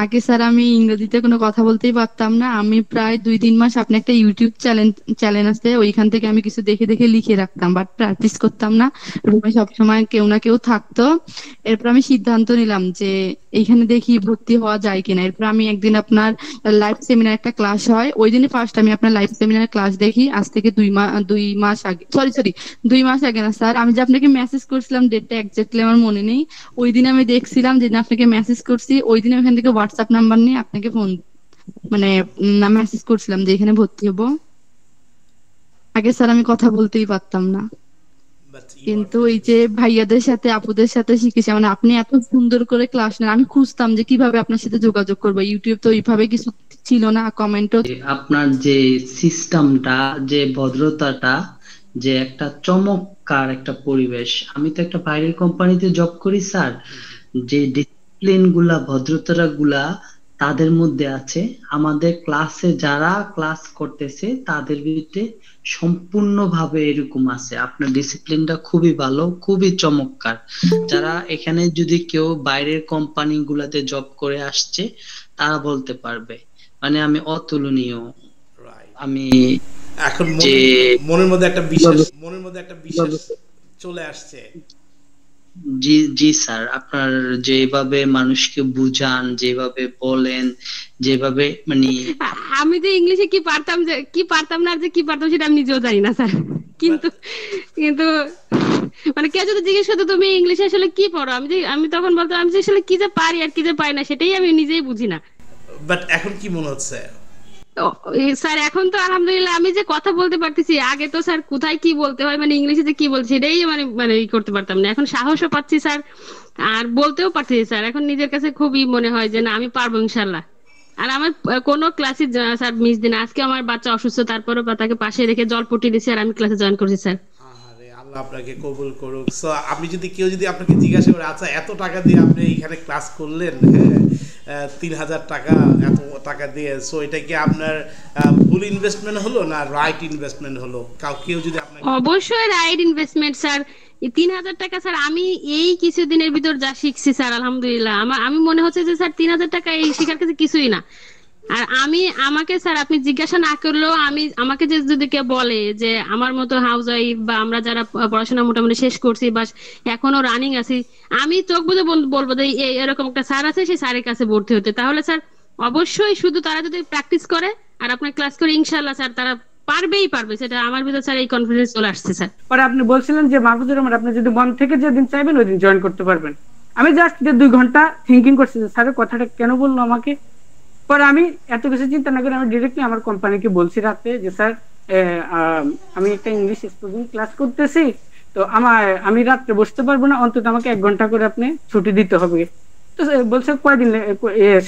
আগে স্যার আমি ইংরেজিতে কোনো কথা বলতেই পারতাম না। আমি প্রায় 2-3 মাস, আপনি একটা ইউটিউব চ্যানেল আছে, ওইখান থেকে আমি কিছু দেখে দেখে লিখে রাখতাম, বাট প্র্যাকটিস করতাম না। রুমে সবসময় কেউ না কেউ থাকতো। এরপর আমি সিদ্ধান্ত নিলাম যে এইখানে দেখি ভর্তি হওয়া যায় কিনা। এরপর আমি একদিন আপনার লাইভ সেমিনার একটা ক্লাস হয়, ওই দিনই ফার্স্ট আমি আপনার লাইভ সেমিনার ক্লাস দেখি। আজ থেকে 2 মাস আগে, সরি 2 মাস আগে না স্যার, আমি যে আপনাকে মেসেজ করছিলাম, ডেটটা এক্স্যাক্টলি আমার মনে নেই। ওই দিন আমি দেখছিলাম, যেদিন আপনাকে মেসেজ করছি ওই দিন ওখান থেকে হোয়াটসঅ্যাপ নাম্বার নিয়ে আপনাকে ফোন, মানে মেসেজ করছিলাম যে এখানে ভর্তি হবো। আগে স্যার আমি কথা বলতেই পারতাম না, But you are কিন্তু এই feeling যে ভাইয়াদের সাথে আপুদের সাথে শিখেছি। মানে আপনি এত সুন্দর করে ক্লাস নেন, আমি খুঁজতাম যে কিভাবে আপনার সাথে যোগাযোগ করবো। ইউটিউব তো ওইভাবে কিছু ছিল না, কমেন্টও। আপনার যে সিস্টেমটা, যে ভদ্রতাটা, যে একটা চমৎকার একটা পরিবেশ। আমি তো একটা বাইরের কোম্পানিতে জব করি স্যার, যে ডিসিপ্লিন গুলা, ভদ্রতা গুলা তাদের মধ্যে আছে। আমাদের ক্লাসে যারা ক্লাস করতেছে তাদের ভিতরে সম্পূর্ণভাবে এরকম আছে। আপনার ডিসিপ্লিনটা খুবই ভালো, খুবই চমৎকার। যারা এখানে যদি কেউ বাইরের কোম্পানি গুলাতে জব করে আসছে তারা বলতে পারবে, মানে আমি অতুলনীয়। right. আমি এখন যে মনের মধ্যে একটা বিশ্বাস চলে আসছে। জি জি স্যার, আপনার যেভাবে মানুষকে বুঝান, যেভাবে বলেন, যেভাবে মানে আমি যে ইংলিশে কি পারতাম, যে কি পারতাম না, আর যে কি পারতাম সেটা আমি নিজেও জানি না স্যার। বাট কিন্তু কিন্তু মানে কেউ যদি জিজ্ঞেস করতো তুমি ইংলিশে আসলে কি পড়ো, আমি তখন বলতাম আমি যে আসলে কি যে পারি আর কি যে পারি না সেটাই আমি নিজেই বুঝি না। এখন কি মনে হচ্ছে? তো স্যার এখন তো আলহামদুলিল্লাহ আমি যে কথা বলতে পারতেছি। আগে তো স্যার কোথায় কি বলতে হয়, মানে ইংলিশে যে কি বলছে সেটাই মানে মানে ই করতে পারতাম না। এখন সাহসও পাচ্ছি স্যার, আর বলতেও পারতেছি স্যার। এখন নিজের কাছে খুবই মনে হয় যে না আমি পারবো ইনশাল্লাহ। আর আমার কোনো ক্লাসে স্যার মিস দিন। আজকে আমার বাচ্চা অসুস্থ, তারপরেও তাকে পাশে রেখে জলপট্টি দিছি আর আমি ক্লাসে জয়েন করছি স্যার। আরে আল্লাহ আপনাকে কবুল করুক। সো আপনি যদি কেউ যদি আপনাকে জিজ্ঞাসা করে আচ্ছা এত টাকা দিয়ে আপনি এইখানে ক্লাস করলেন, হ্যাঁ 3,000 টাকা, এত টাকা দিয়ে, সো এটা কি আপনার ভুল ইনভেস্টমেন্ট হলো না রাইট ইনভেস্টমেন্ট হলো? কেউ যদি আপনাকে অবশ্যই রাইট ইনভেস্টমেন্ট স্যার। এই 3,000 টাকা স্যার আমি এই কিছুদিনের ভিতর যা শিখছি স্যার আলহামদুলিল্লাহ, আমি মনে হচ্ছে যে স্যার 3,000 টাকা এই শেখার কাছে কিছুই না। আর আমাকে স্যার আপনি জিজ্ঞাসা না করলেও আমাকে যে যদি কেউ বলে যে আমার মতো হাউস ওয়াইফ বা আমরা যারা পড়াশোনা মোটামুটি শেষ করছি বা এখনো রানিং আছি, আমি চোখ বুজে বলবো যে এরকম একটা স্যার আছে, সেই স্যারের কাছে ভর্তি হতে। তাহলে স্যার অবশ্যই শুধু তারা যদি প্র্যাকটিস করে আর আপনার ক্লাস করে ইনশাল্লাহ স্যার তারা পারবেই পারবে, সেটা আমার ভিতর স্যার এই কনফিডেন্স চলে আসছে স্যার। পরে আপনি বলছিলেন যে মাহফুজুর রহমান আপনি যদি মন থেকে যেদিন চাইবেন ওই দিন জয়েন করতে পারবেন। আমি জাস্ট যে 2 ঘন্টা থিঙ্কিং করছি যে স্যারের কথাটা কেন বললো আমাকে। পরে আমি এত কিছু চিন্তা না করে আমি ডিরেক্টলি আমার কোম্পানিকে বলছি রাতে যে স্যার আমি একটা ইংলিশ স্পিকিং ক্লাস করতেছি, তো আমি রাত্রে বসতে পারবো না, অন্তত আমাকে 1 ঘন্টা করে আপনি ছুটি দিতে হবে। তো সে বলছে কয়দিন,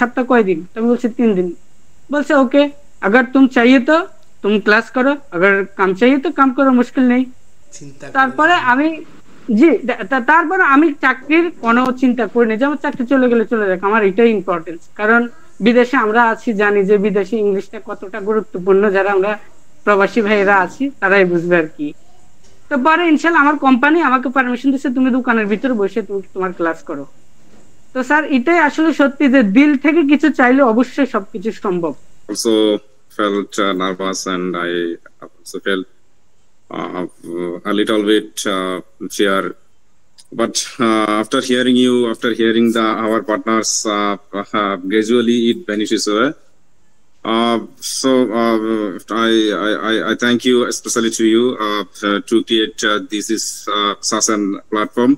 সপ্তাহ কয়দিন? তো আমি বলছি 3 दिन। বলছে ওকে, अगर तुम चाहिए तो तुम क्लास करो, अगर काम चाहिए तो काम करो, मुश्किल नहीं। চিন্তা তারপরে করলেন? আমি জি তারপরে আমি চাকরির কোনো চিন্তা করিনি যে আমার চাকরি চলে গেলে চলে যাক, আমার এটাই ইম্পর্টেন্স। কারণ বিদেশে আমরা আছি, জানি যে বিদেশি ইংলিশটা কতটা গুরুত্বপূর্ণ। যারা আমরা প্রবাসী ভাইয়েরা আছি তারাই বুঝবে আর কি। তো পরে ইনশাল্লাহ আমার কোম্পানি আমাকে পারমিশন দিচ্ছে তুমি দোকানের ভিতরে বসে তুমি তোমার ক্লাস করো। তো স্যার এটাই আসলে সত্যি যে দিল থেকে কিছু চাইলে অবশ্যই সবকিছু সম্ভব। Also felt nervous, and I also felt a little bit fear. But after hearing you, after hearing our partners, gradually it vanishes away. So I thank you, especially to you, to create this is such an platform.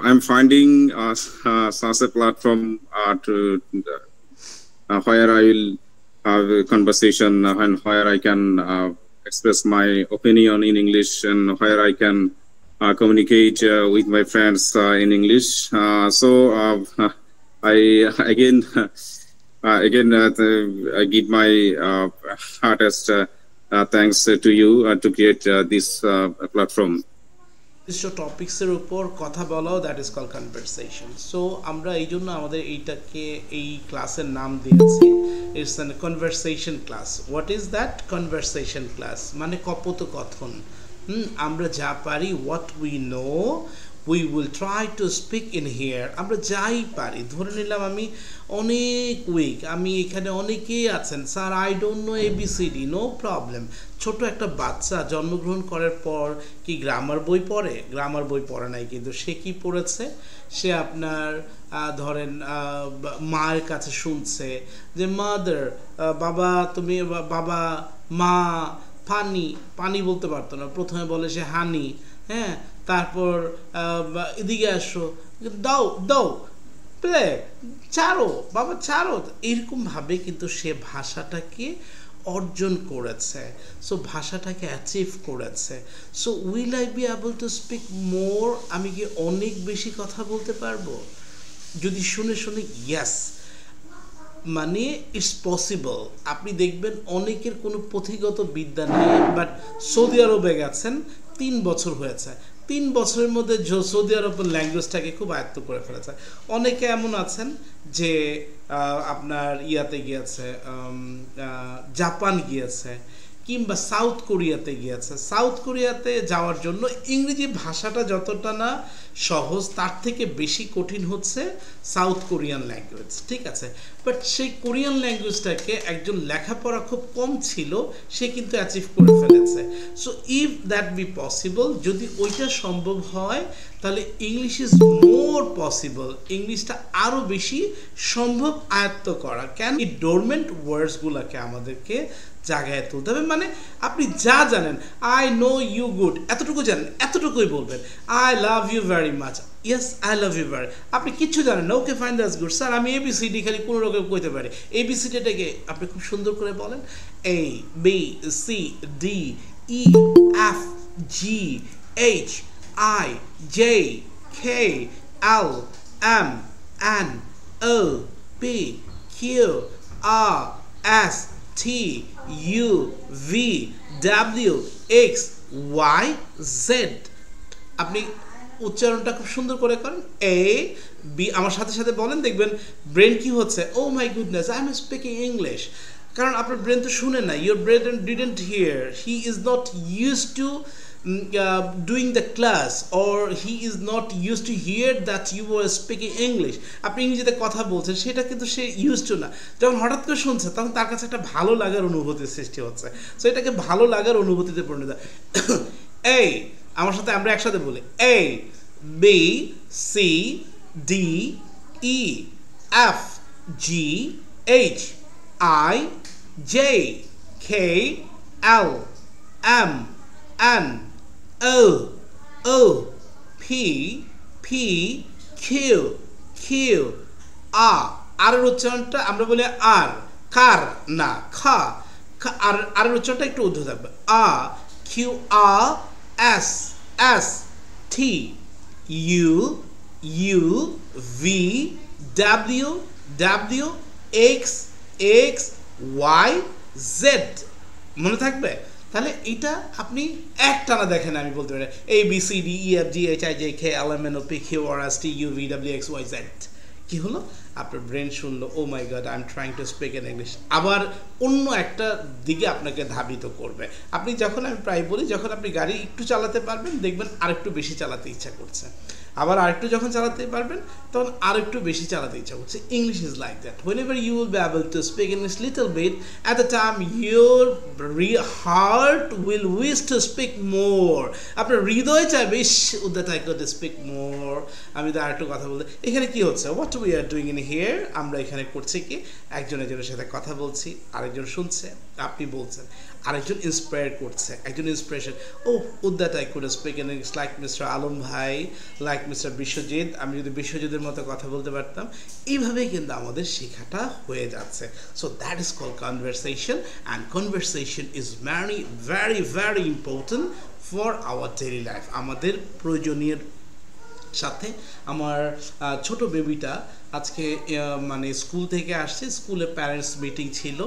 I'm finding such a platform to where I will have a conversation and where I can express my opinion in English, and where I can communicate with my friends in English. So I again I give my heartiest thanks to you to create this platform. নির্দিষ্ট টপিক্সের উপর কথা বলাও, that is call conversation. So আমরা এই জন্য আমাদের এইটাকে এই ক্লাসের নাম দিয়েছি it's an conversation class. What is that? Conversation class মানে কথোপকথন। আমরা যা পারি, what we know we will try two speak in here. আমরা যাই পারি, ধরে নিলাম আমি অনেক উইক, আমি এখানে অনেকেই আছেন sir I don't know ABCD, no problem. ছোট একটা বাচ্চা জন্মগ্রহণ করার পর কি গ্রামার বই পড়ে? গ্রামার বই পড়ে নাই, কিন্তু সে কি পড়েছে? সে আপনার ধরেন মায়ের কাছে শুনছে যে মাদার, বাবা তুমি, বাবা মা, পানি, পানি বলতে পারতো না, প্রথমে বলে সে হানি, হ্যাঁ, তারপর এদিকে আসো, দাও দাও, প্লে, চারো বাবা চারো, এরকমভাবে কিন্তু সে ভাষাটাকে অর্জন করেছে, সো ভাষাটাকে অ্যাচিভ করেছে। So will I be able to speak more? আমি কি অনেক বেশি কথা বলতে পারবো? যদি শুনে শুনে ইয়েস, মানে ইটস পসিবল। আপনি দেখবেন অনেকের কোনো পুঁথিগত বিদ্যা নেই, বাট সৌদি আরবে গেছেন, 3 বছর হয়েছে, 3 বছরের মধ্যে সৌদি আরবের ল্যাঙ্গুয়েজটাকে খুব আয়ত্ত করে ফেলেছে। অনেকে এমন আছেন যে আপনার ইয়াতে গিয়েছে, জাপান গিয়েছে, কিংবা সাউথ কোরিয়াতে গিয়েছে। সাউথ কোরিয়াতে যাওয়ার জন্য ইংরেজি ভাষাটা যতটা না সহজ, তার থেকে বেশি কঠিন হচ্ছে সাউথ কোরিয়ান ল্যাঙ্গুয়েজ, ঠিক আছে? বাট সেই কোরিয়ান ল্যাঙ্গুয়েজটাকে একজন লেখাপড়া খুব কম ছিল, সে কিন্তু অ্যাচিভ করে ফেলেছে। So if that be possible, যদি ওইটা সম্ভব হয়, তাহলে ইংলিশ ইজ মোর পসিবল, ইংলিশটা আরও বেশি সম্ভব আয়ত্ত করা। কেন? এই ডোরমেন্ট ওয়ার্ডসগুলোকে আমাদেরকে জায়গায় তুলতে হবে। মানে আপনি যা জানেন, আই নো ইউ গুড, এতটুকু জানেন, এতটুকুই বলবেন। I love you very much, yes I love you very. আপনি কিচ্ছু জানেন না, okay fine, that's good sir, আমি এবিসিডি খালি কোনো রকম কইতে পারি। এবিসিডিটাকে আপনি খুব সুন্দর করে বলেন, A B C D E F G H I J K L M N O P Q R S T U V W X Y Z. আপনি উচ্চারণটা খুব সুন্দর করে করেন, এ বি, আমার সাথে সাথে বলেন, দেখবেন ব্রেন কি হচ্ছে, oh my goodness I am speaking English. কারণ আপনার ব্রেন তো শুনে না, your brain didn't hear, he is not use to doing the class, or he is not used to hear that you were speaking English. আপনি ইংরেজিতে কথা বলছেন, সেটা কিন্তু সে used to না। যখন হঠাৎ করে শুনছে, তখন তার কাছে একটা ভালো লাগার অনুভূতির সৃষ্টি হচ্ছে। সো এটাকে ভালো লাগার অনুভূতিতে পরিণত। এই আমার সাথে আমরা একসাথে বলি, A B C D E F G H I J K L M N O O P P Q Q R. আরের উচ্চারণটা আমরা বলি আর, কার না, খা। আর আরের উচ্চারণটা একটু ঊর্ধ্ব থাকবে, ah Q R S S T U U V W W X X Y Z. মনে থাকবে? তাহলে এটা আপনি একটানা দেখেন, আমি বলতে পারি A B C D E F G H I J K L M N O P Q R S T U V W X Y Z. কি হলো? আপনার ব্রেন শুনলো, oh my god I am trying to speak in English, আবার অন্য একটা দিকে আপনাকে ধাবিত করবে। আপনি যখন, আমি প্রায় বলি, যখন আপনি গাড়ি একটু চালাতে পারবেন, দেখবেন আরেকটু বেশি চালাতে ইচ্ছা করছে, আবার আরেকটু যখন চালাতে পারবেন, তখন আরেকটু বেশি চালাতে ইচ্ছা করছে। English is like that, whenever you will be able to speak English little bit, at the time your heart will wish to speak more. আপনার হৃদয় চাইবে, that I could speak more, আমি তো আরেকটু কথা বলতে। এখানে কি হচ্ছে? what we are doing in here, আমরা এখানে করছি কি, একজন একজনের সাথে কথা বলছি, আরেকজন শুনছে, আপনি বলছেন, আরেকজন ইন্সপায়ার করছে, একজন ইন্সপিরেশন, ও that I could speak in English like Mr. Alam bhai, like mister Biswajit, আমি যদি বিশ্বজিতের মতো কথা বলতে পারতাম। এইভাবেই কিন্তু আমাদের শেখাটা হয়ে যাচ্ছে। So that is called conversation, and conversation is very very very important for our daily life. আমাদের প্রয়োজনীয় সাথে আমার ছোট বেবিটা আজকে মানে স্কুল থেকে আসছে, স্কুলে প্যারেন্টস মিটিং ছিল।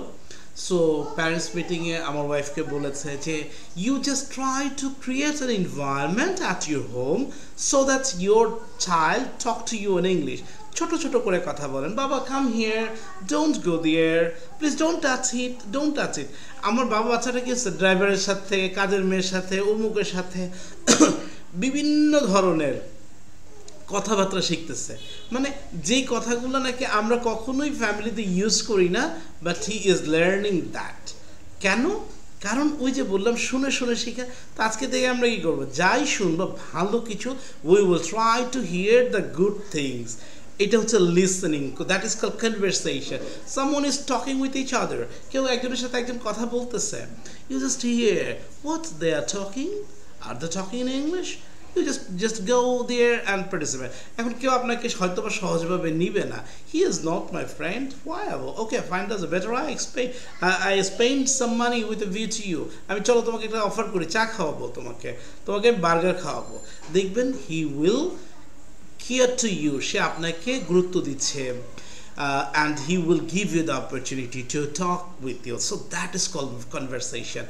সো প্যারেন্টস মিটিংয়ে আমার ওয়াইফকে বলেছে যে you just try to create an environment at your home so that your child talk to you in English. ছোট ছোট করে কথা বলেন, বাবা come here, don't go there, please don't touch it, don't touch it. আমার বাবা বাচ্চাটা কি হচ্ছে, ড্রাইভারের সাথে, কাজের মেয়ের সাথে, অমুকের সাথে বিভিন্ন ধরনের কথাবার্তা শিখতেছে, মানে যেই কথাগুলো নাকি আমরা কখনোই ফ্যামিলিতে ইউজ করি না, but he is learning that. কেন? কারণ ওই যে বললাম শুনে শুনে শেখা। তো আজকে থেকে আমরা কি করবো, যাই শুনবো ভালো কিছু, we will try to hear the good things. এটা হচ্ছে listening, that is call conversation. Someone is talking with each other, কেউ একজনের সাথে একজন কথা বলতেছে, you just hear what they are talking, are they talking in English, you just go there and participate. এখন কেউ আপনাকে হয়তো বা সহজভাবে নিবে না, he is not my friend, why? Okay fine, that's better, I spend some money with a view to you, আমি চলো তোমাকে একটা অফার করি, চা খাওয়াবো, তোমাকে বার্গার খাওয়াবো, দেখবেন he will care to you, সে আপনাকে গুরুত্ব দিচ্ছে, and he will give you the opportunity to talk with you. So that is called conversation.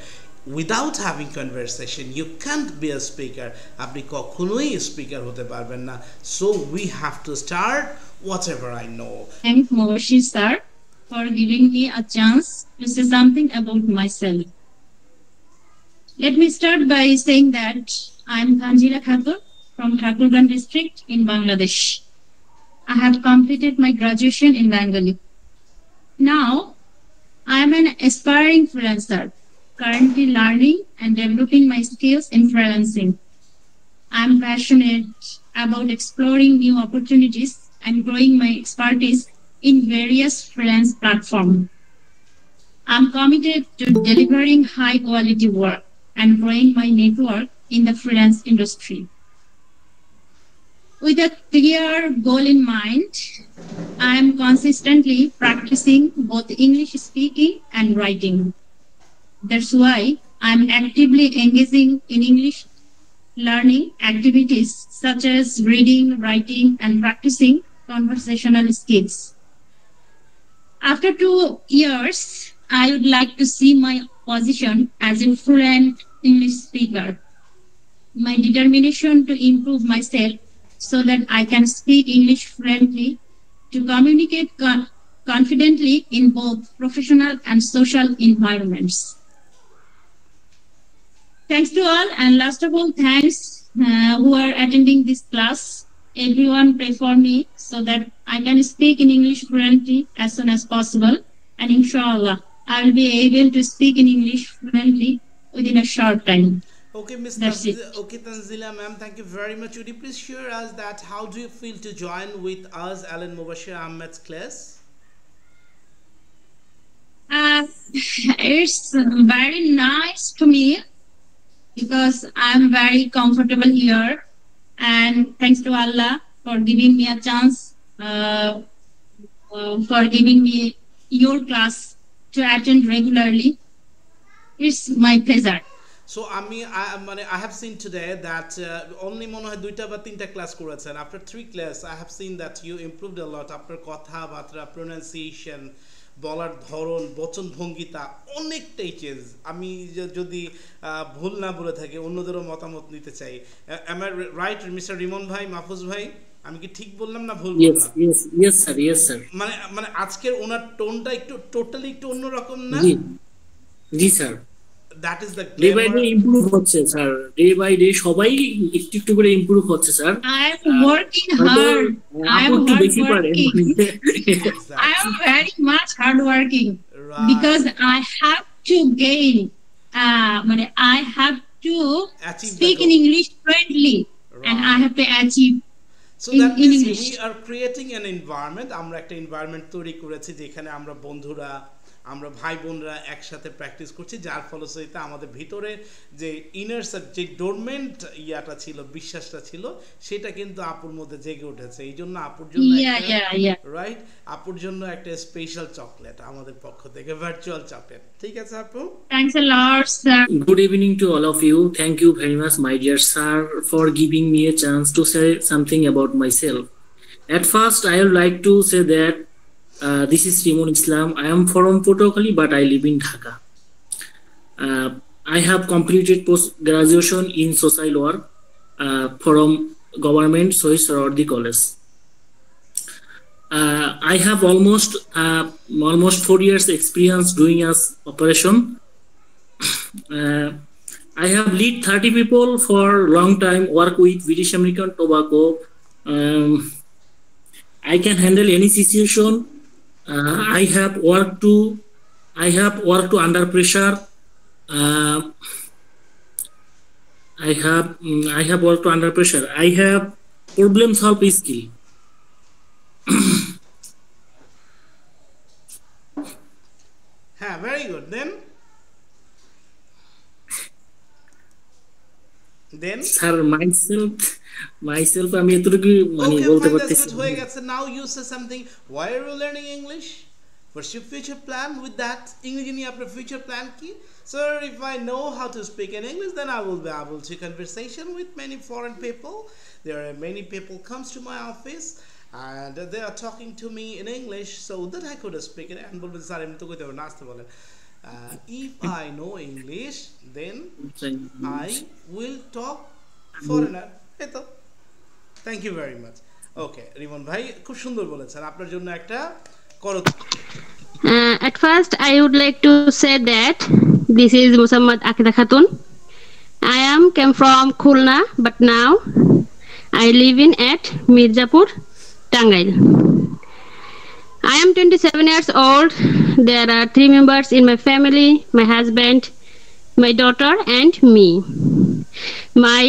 Without having conversation you can't be a speaker, আপনি কখনোই স্পিকার হতে পারবেন না। So we have to start whatever I know. Thank Mubashir sir for giving me a chance to say something about myself. Let me start by saying that I am Tanjira Khatur from Thakurganj district in Bangladesh. I have completed my graduation in Bengali. Now I am an aspiring freelancer, currently learning and developing my skills in freelancing. I'm passionate about exploring new opportunities and growing my expertise in various freelance platforms. I'm committed to delivering high quality work and growing my network in the freelance industry. With a clear goal in mind, I am consistently practicing both English speaking and writing. That's why I'm actively engaging in English learning activities such as reading, writing, and practicing conversational skills. After 2 years, I would like to see my position as a fluent English speaker. My determination to improve myself so that I can speak English fluently, to communicate confidently in both professional and social environments. Thanks to all, and last of all, thanks who are attending this class. Everyone pray for me so that I can speak in English fluently as soon as possible, and inshallah, I will be able to speak in English fluently within a short time. Okay, Ms. Tanzila ma'am, thank you very much. Would you please share us that how do you feel to join with us, Alan Mubashir Ahmed's class? It's very nice to me because I'm very comfortable here, and thanks to Allah for giving me a chance, for giving me your class to attend regularly. It's my pleasure. So I have seen today that only মনে হয় 2টা বা 3টা class করেছেন। After 3 class I have seen that you improved a lot. আপনার কথাবার্তা, pronunciation, বলার ধরন, বচন ভঙ্গিতা অনেকটাই চেঞ্জ। আমি যদি ভুল না বলে থাকি, অন্যদেরও মতামত নিতে চাই। am I right mister Rimon ভাই, মাহফুজ ভাই, আমি কি ঠিক বললাম না ভুল বললাম? yes sir মানে আজকের ওনার টোনটা একটু টোটালি একটু অন্যরকম না? জি sir, that is the day by day improve হচ্ছে স্যার, ডে বাই ডে সবাই একটু একটু করে ইমপ্রুভ হচ্ছে sir. I am working hard. I am very much hard working, right, because I have to gain I have to speak in English fluently, right, and I have to achieve. So that means we are creating an environment. আমরা একটা environment তৈরি করেছি যেখানে আমরা বন্ধুরা, আমরা ভাই বোনরা একসাথে প্র্যাকটিস করছি, যার ফলশ্রুতিতে আমাদের ভিতরে যে ইনার যে ডোরমেন্ট ইয়াটা ছিল, বিশ্বাসটা ছিল, সেটা কিন্তু আপুর মধ্যে জেগে উঠেছে। এই জন্য আপুর জন্য রাইট, আপুর জন্য একটা স্পেশাল চকলেট আমাদের পক্ষ থেকে, ভার্চুয়াল চকলেট। ঠিক আছে আপু? Thanks a lot sir. Good evening to all of you. Thank you very much my dear sir for giving me a chance to say something about myself. At first I would like to say that this is Rimon Islam. I am from Potokali, but I live in Dhaka. I have completed post-graduation in social work from government Sohis Sorordi College. I have almost 4 years experience doing as operation. I have lead 30 people for long time, work with British American Tobacco, Um, I can handle any situation. I have worked to under pressure. Uh, I have worked to under pressure. I have problem solve skill. Very good. Then Sir, myself আমি এতটুকু মানে okay, বলতে fine, that's পারতেছি good. হয়ে গেছে. Now you say something. Why are you learning English? What's your future plan with that? English নিয়ে আপনার future plan কি? Sir, if I know how to speak in English, then I will be able to conversation with many foreign people. There are many people comes to my office and they are talking to me in English so that I could speak it. And বলবেন sir এমনি তো কইতে হবে না, আসতে বলেন. If I know English, then I will talk foreigner. এই তো. Thank you very much. Okay, Rimon ভাই খুব সুন্দর বলেছেন. আপনার জন্য একটা করো. At first, I would like to say that this is Musammad Akida Khatun. I came from Khulna, but now I live in at Mirzapur, Tangail. I am 27 years old. There are 3 members in my family: my husband, my daughter, and me. My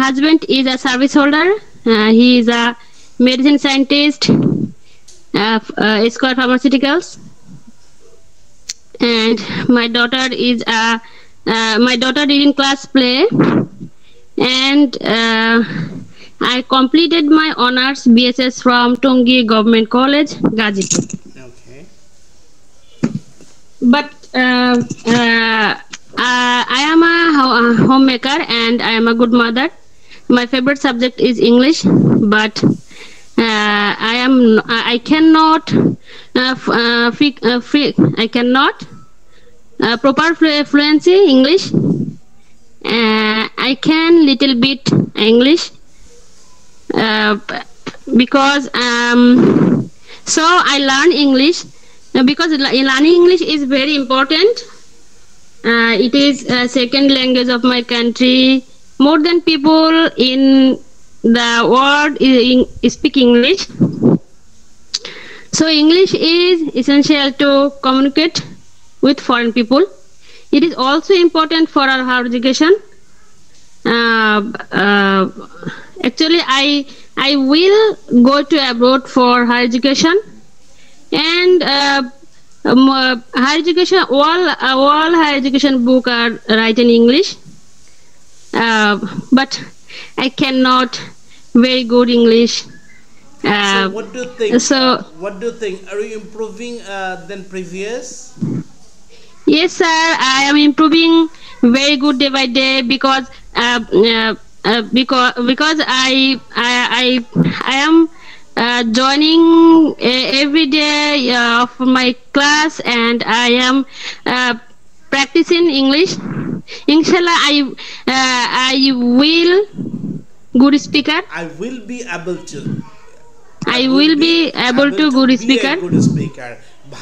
husband is a service holder. He is a medicine scientist, Square Pharmaceuticals. And my daughter is in class play, and I completed my honors BSS from Tongi Government College, Gazipur. Okay. But I am a homemaker and I am a good mother. My favorite subject is English, but I cannot proper fluency English. I can little bit English because so I learn English because learning English is very important. It is a second language of my country. More than people in the world speak English. So English is essential to communicate with foreign people. It is also important for our higher education. Actually, I will go to abroad for higher education, and higher education, all higher education book are written in English, but I cannot very good English. So what do you think? What do you think? Are you improving than previous? Yes, sir. I am improving very good day by day because I am joining every day of my class, and I am practicing English. Inshallah, I will good speaker. I will be able to. I will be able to good be speaker. a good speaker.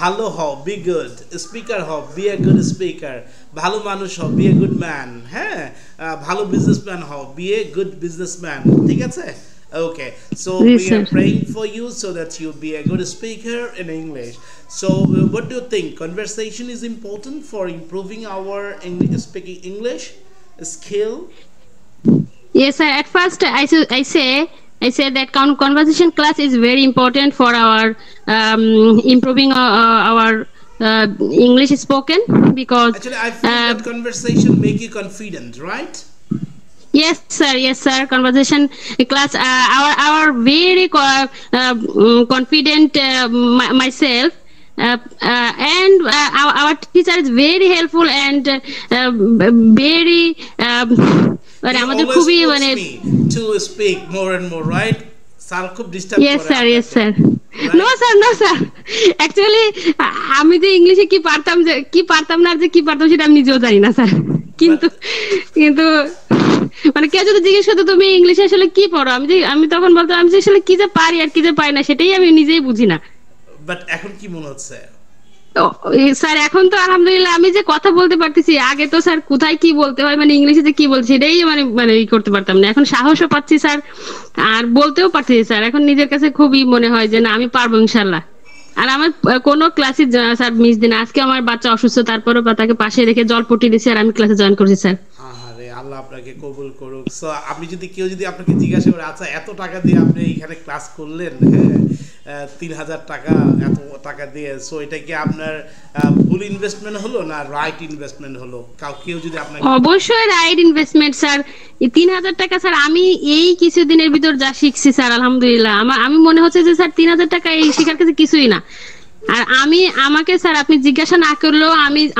ভালো হও, be good. Speaker হও, be a good speaker. ভালো মানুষ হও, be a good man. হ্যাঁ, ভালো businessman হও, be a good businessman. ঠিক আছে? Okay. So we are praying for you so that you be a good speaker in English. So what do you think? Conversation is important for improving our speaking English skill? Yes, sir. At first, I say that conversation class is very important for our improving our English spoken, because actually I feel that conversation make you confident, right? Yes, sir. Conversation class, our very confident myself. And our teacher is very helpful and very আমাদের খুবই মানে to speak more and more, right? Sir খুব disturb করে. Yes, sir. No, sir. Actually, আমি যে ইংলিশে কি পারতাম না যে কি পারতাম সেটা আমি নিজেও জানি না, স্যার. কিন্তু মানে কেউ যদি জিজ্ঞেস করতো তুমি ইংলিশে আসলে কি পড়ো, আমি তখন বলতাম আমি আসলে কি যে পারি আর কি যে পারি না সেটাই আমি নিজেই বুঝি না. বাট এখন কি মনে হচ্ছে? ও, স্যার এখন তো আলহামদুলিল্লাহ আমি যে কথা বলতে পারতেছি, আগে তো স্যার কোথায় কি বলতে হয় মানে ইংলিশে যে কি বলছি সেটাই মানে মানে ই করতে পারতাম না। এখন সাহসও পাচ্ছি স্যার, আর বলতেও পারতেছি স্যার। এখন নিজের কাছে খুবই মনে হয় যে না আমি পারবো ইনশাল্লাহ। আর আমার কোনো ক্লাসে স্যার মিস দিন। আজকে আমার বাচ্চা অসুস্থ, তারপরেও তাকে পাশে রেখে জলপট্টি দিছি আর আমি ক্লাসে জয়েন করছি স্যার। আরে আল্লাহ আপনাকে কবুল করুক। সো আপনি যদি কেউ যদি আপনাকে জিজ্ঞাসা করে আচ্ছা এত টাকা দিয়ে আপনি এইখানে ক্লাস করলেন, হ্যাঁ 3,000 টাকা, এত টাকা দিয়ে, সো এটা কি আপনার ভুল ইনভেস্টমেন্ট হলো না রাইট ইনভেস্টমেন্ট হলো? কেউ যদি আপনাকে অবশ্যই রাইট ইনভেস্টমেন্ট স্যার। এই 3,000 টাকা স্যার আমি এই কিছুদিনের ভিতর যা শিখছি স্যার আলহামদুলিল্লাহ, আমি মনে হচ্ছে যে স্যার 3,000 টাকা এই শেখার কাছে কিছুই না। আর আমাকে স্যার আপনি জিজ্ঞাসা না করলেও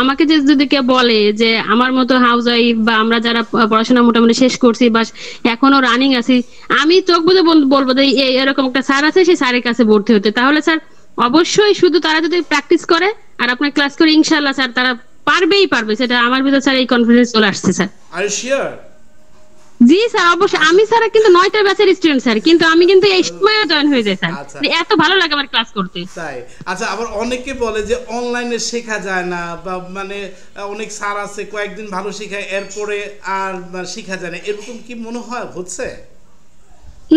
আমাকে যে যদি কেউ বলে যে আমার মতো হাউস ওয়াইফ বা আমরা যারা পড়াশোনা মোটামুটি শেষ করছি বা এখনো রানিং আছি, আমি চোখ বুজে বলবো যে এরকম একটা স্যার আছে, সেই স্যারের কাছে ভর্তি হতে। তাহলে স্যার অবশ্যই শুধু তারা যদি প্র্যাকটিস করে আর আপনার ক্লাস করে ইনশাল্লাহ স্যার তারা পারবেই পারবে, সেটা আমার ভিতর স্যার এই কনফিডেন্স চলে আসছে স্যার। আর শিওর? জি স্যার অবশ্যই। আমি স্যার কিন্তু 9টা ব্যাচের স্টুডেন্ট স্যার, কিন্তু আমি কিন্তু এই সময় জয়েন হয়ে যাই স্যার। এত ভালো লাগে আমার ক্লাস করতে। তাই? আচ্ছা, আবার অনেকে বলে যে অনলাইনে শেখা যায় না, বা মানে অনেক স্যার আছে কয়েকদিন ভালো শেখায় এরপরে আর শেখা যায় না, এরকম কি মনে হয় হচ্ছে?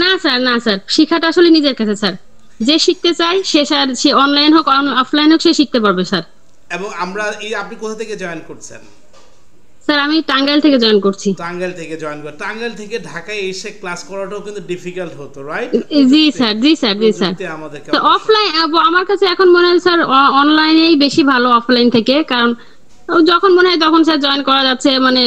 না স্যার, না স্যার, শিক্ষাটা আসলে নিজের কাছে স্যার। যে শিখতে চায় সে স্যার, সে অনলাইন হোক অফলাইন হোক, সে শিখতে পারবে স্যার। এবং আপনি কোথা থেকে জয়েন করছেন? স্যার আমি টাঙ্গাইল থেকে জয়েন করছি। টাঙ্গাইল থেকে জয়েন করে টাঙ্গাইল থেকে ঢাকায় এসে ক্লাস করাটাও কিন্তু ডিফিকাল্ট হতো, রাইট? জি স্যার, জি স্যার, জি স্যার। তো অফলাইন আমার কাছে এখন মনে হয় স্যার অনলাইনেই বেশি ভালো অফলাইন থেকে, কারণ যখন মনে হয় তখন স্যার জয়েন করা যাচ্ছে। মানে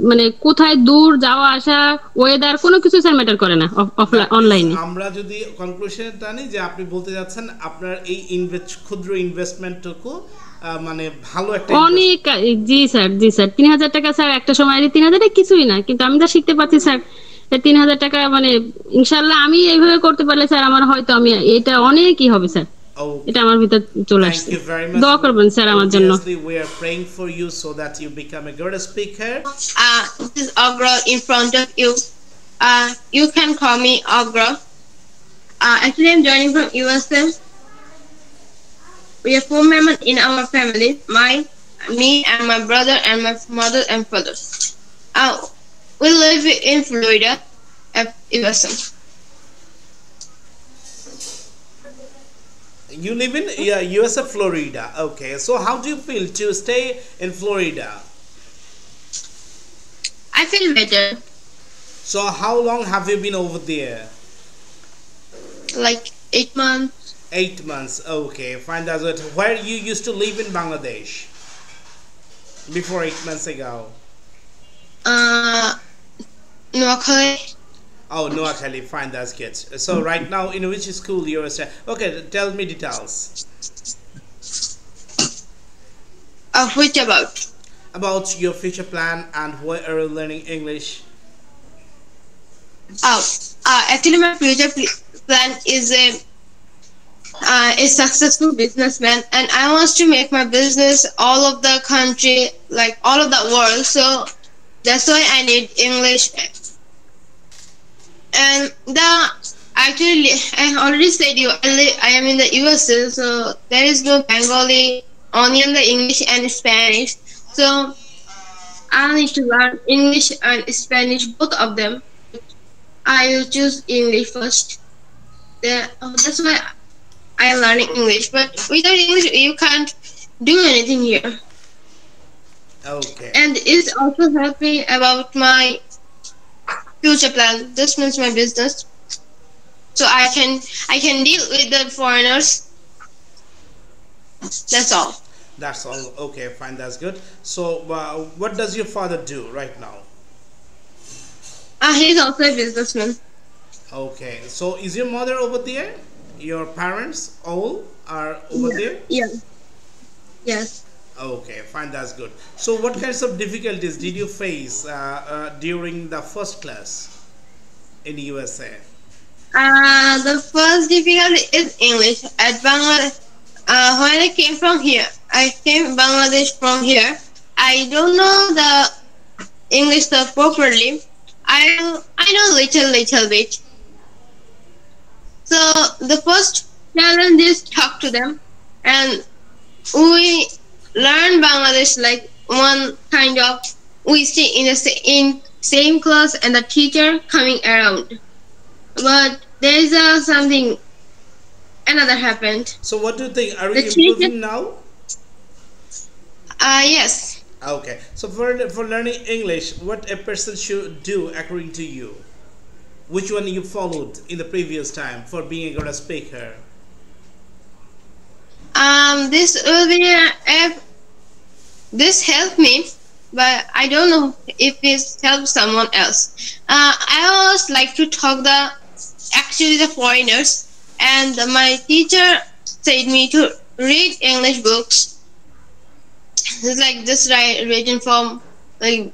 মানে কোথায় দূর যাওয়া আসা, ওয়েদার, কোনো কিছু স্যার ম্যাটার করে না অফলাইন অনলাইনে। আমরা যদি কনক্লুশনে টানি যে আপনি বলতে যাচ্ছেন আপনার এই ক্ষুদ্র ইনভেস্টমেন্টটুকু মানে ভালো একটা অনেক। জি স্যার, জি স্যার। 3,000 টাকা স্যার একটা সময় 3,000 টাকা কিছুই না, কিন্তু আমি যা শিখতে পারছি স্যার 3,000 টাকা মানে ইনশাল্লাহ আমি এইভাবে করতে পারলে স্যার আমার হয়তো আমি এটা অনেকই হবে স্যার। এটা আমার ভিতর চলে আসছে। দোয়া করবেন স্যার আমার জন্য। We are praying for you so that you become a good speaker. This is Agra in front of you. You can call me Agra. Actually, I'm joining from USA. We are 4 members in our family. Me and my brother and my mother and father. We live in Florida, USA. You live in USA, Florida. Okay, so how do you feel to stay in Florida? I feel better. So how long have you been over there? Like 8 months. 8 months. Okay, fine. That's it. Where you used to live in Bangladesh before 8 months ago? Noakhali. Oh, Noakhali. Fine, that's good. So right now, in which school you are studying? Okay, tell me details. Which about? About your future plan and why are you learning English? Actually, my future plan is a successful businessman, and I want to make my business all of the country, like all of the world. So that's why I need English. And actually, I already said I am in the USA, so there is no Bengali, only in the English and Spanish. So I need to learn English and Spanish, both of them. I will choose English first. That's why I am learning English. But without English, you can't do anything here. Okay. And it's also helped me about my future plan. This means my business, so I can deal with the foreigners. That's all. That's all. Okay, fine. That's good. So what does your father do right now? He's also a businessman. Okay, so is your mother over there? Your parents all are over there? Yeah. Yes. Okay, fine, that's good. So what kinds of difficulties did you face during the first class in USA? The first difficulty is English. At Bangladesh, when I came from here, I came Bangladesh from here. I don't know the English stuff properly. I know little bit. So the first challenge is talk to them, and we learn Bangladesh like one kind of. We stay in the in same class and the teacher coming around, but there is something another happened. So what do you think? Are The we teacher, improving now? yes. Okay. So for learning English, what a person should do according to you? Which one you followed in the previous time for being a good speaker? This will be this helped me, but I don't know if this helps someone else. I always like to talk actually the foreigners, and my teacher said me to read English books. It's like this written from like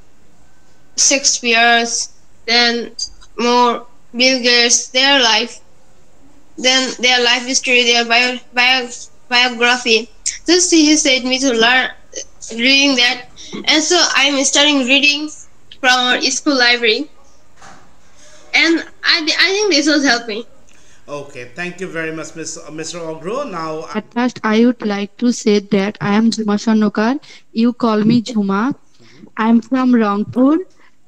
Shakespeare's, then more Bill Gates, their life, then their life history, their biography. This he said me to learn reading that, and so I'm starting reading from our school library, and I think this was helping. Okay, thank you very much, Mr. Ogro. Now, At first, I would like to say that I am Jhuma Swarnokar. You call me Jhuma. I am from Rangpur,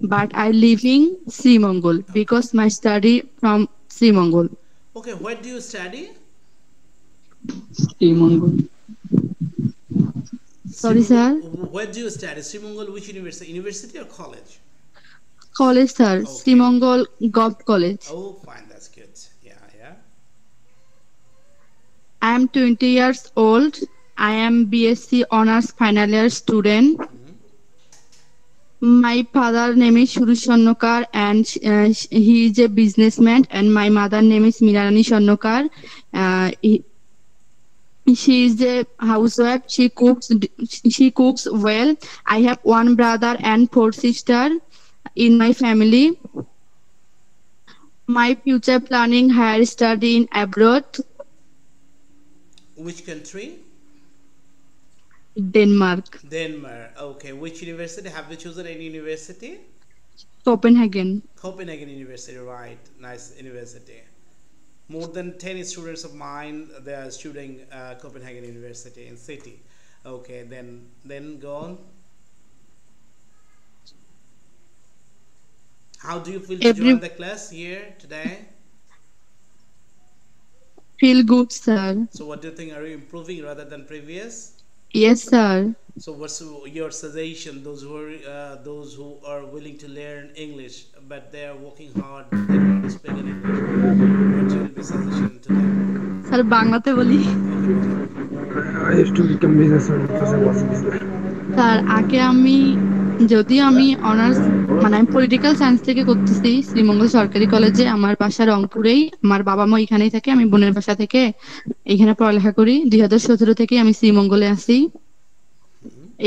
but I live in Srimongol because my study from Srimongol. okay, where do you study? Srimongol. Sorry, sir. Where do you study? Srimongol, which university? University or college? College, sir. Okay. Srimongol Gov College. Oh, fine, that's good. Yeah, yeah. I am 20 years old. I am BSc Honors Final Year student. My father name is Shuru Swarnokar and he is a businessman, and my mother name is Mirani Swarnokar. She is a housewife. She cooks well. I have one brother and 4 sisters in my family. My future planning higher study in abroad, Which country? Denmark, Denmark. Okay, which university? Have you chosen any university? Copenhagen. Copenhagen University, right? Nice university. More than 10 students of mine, they are studying Copenhagen University in city. Okay, then go on. How do you feel to join the class here today? Feel good, sir. So what do you think? Are you improving rather than previous? Yes, sir. So what's your suggestion? Those who are willing to learn English but they are working hard, they don't want to speak in English. What will be suggestion to them? Sir বাংলাতে বলি। I used to become businessman because I was a businessman. Sir আগে যদিও আমি honours আমি political science থেকে করতেছি শ্রীমঙ্গল সরকারি কলেজে। আমার বাসা রংপুরেই, আমার বাবা মা এখানেই থাকে, আমি বোনের বাসা থেকে এখানে পড়ালেখা করি। 2017 থেকে আমি শ্রীমঙ্গলে আছি।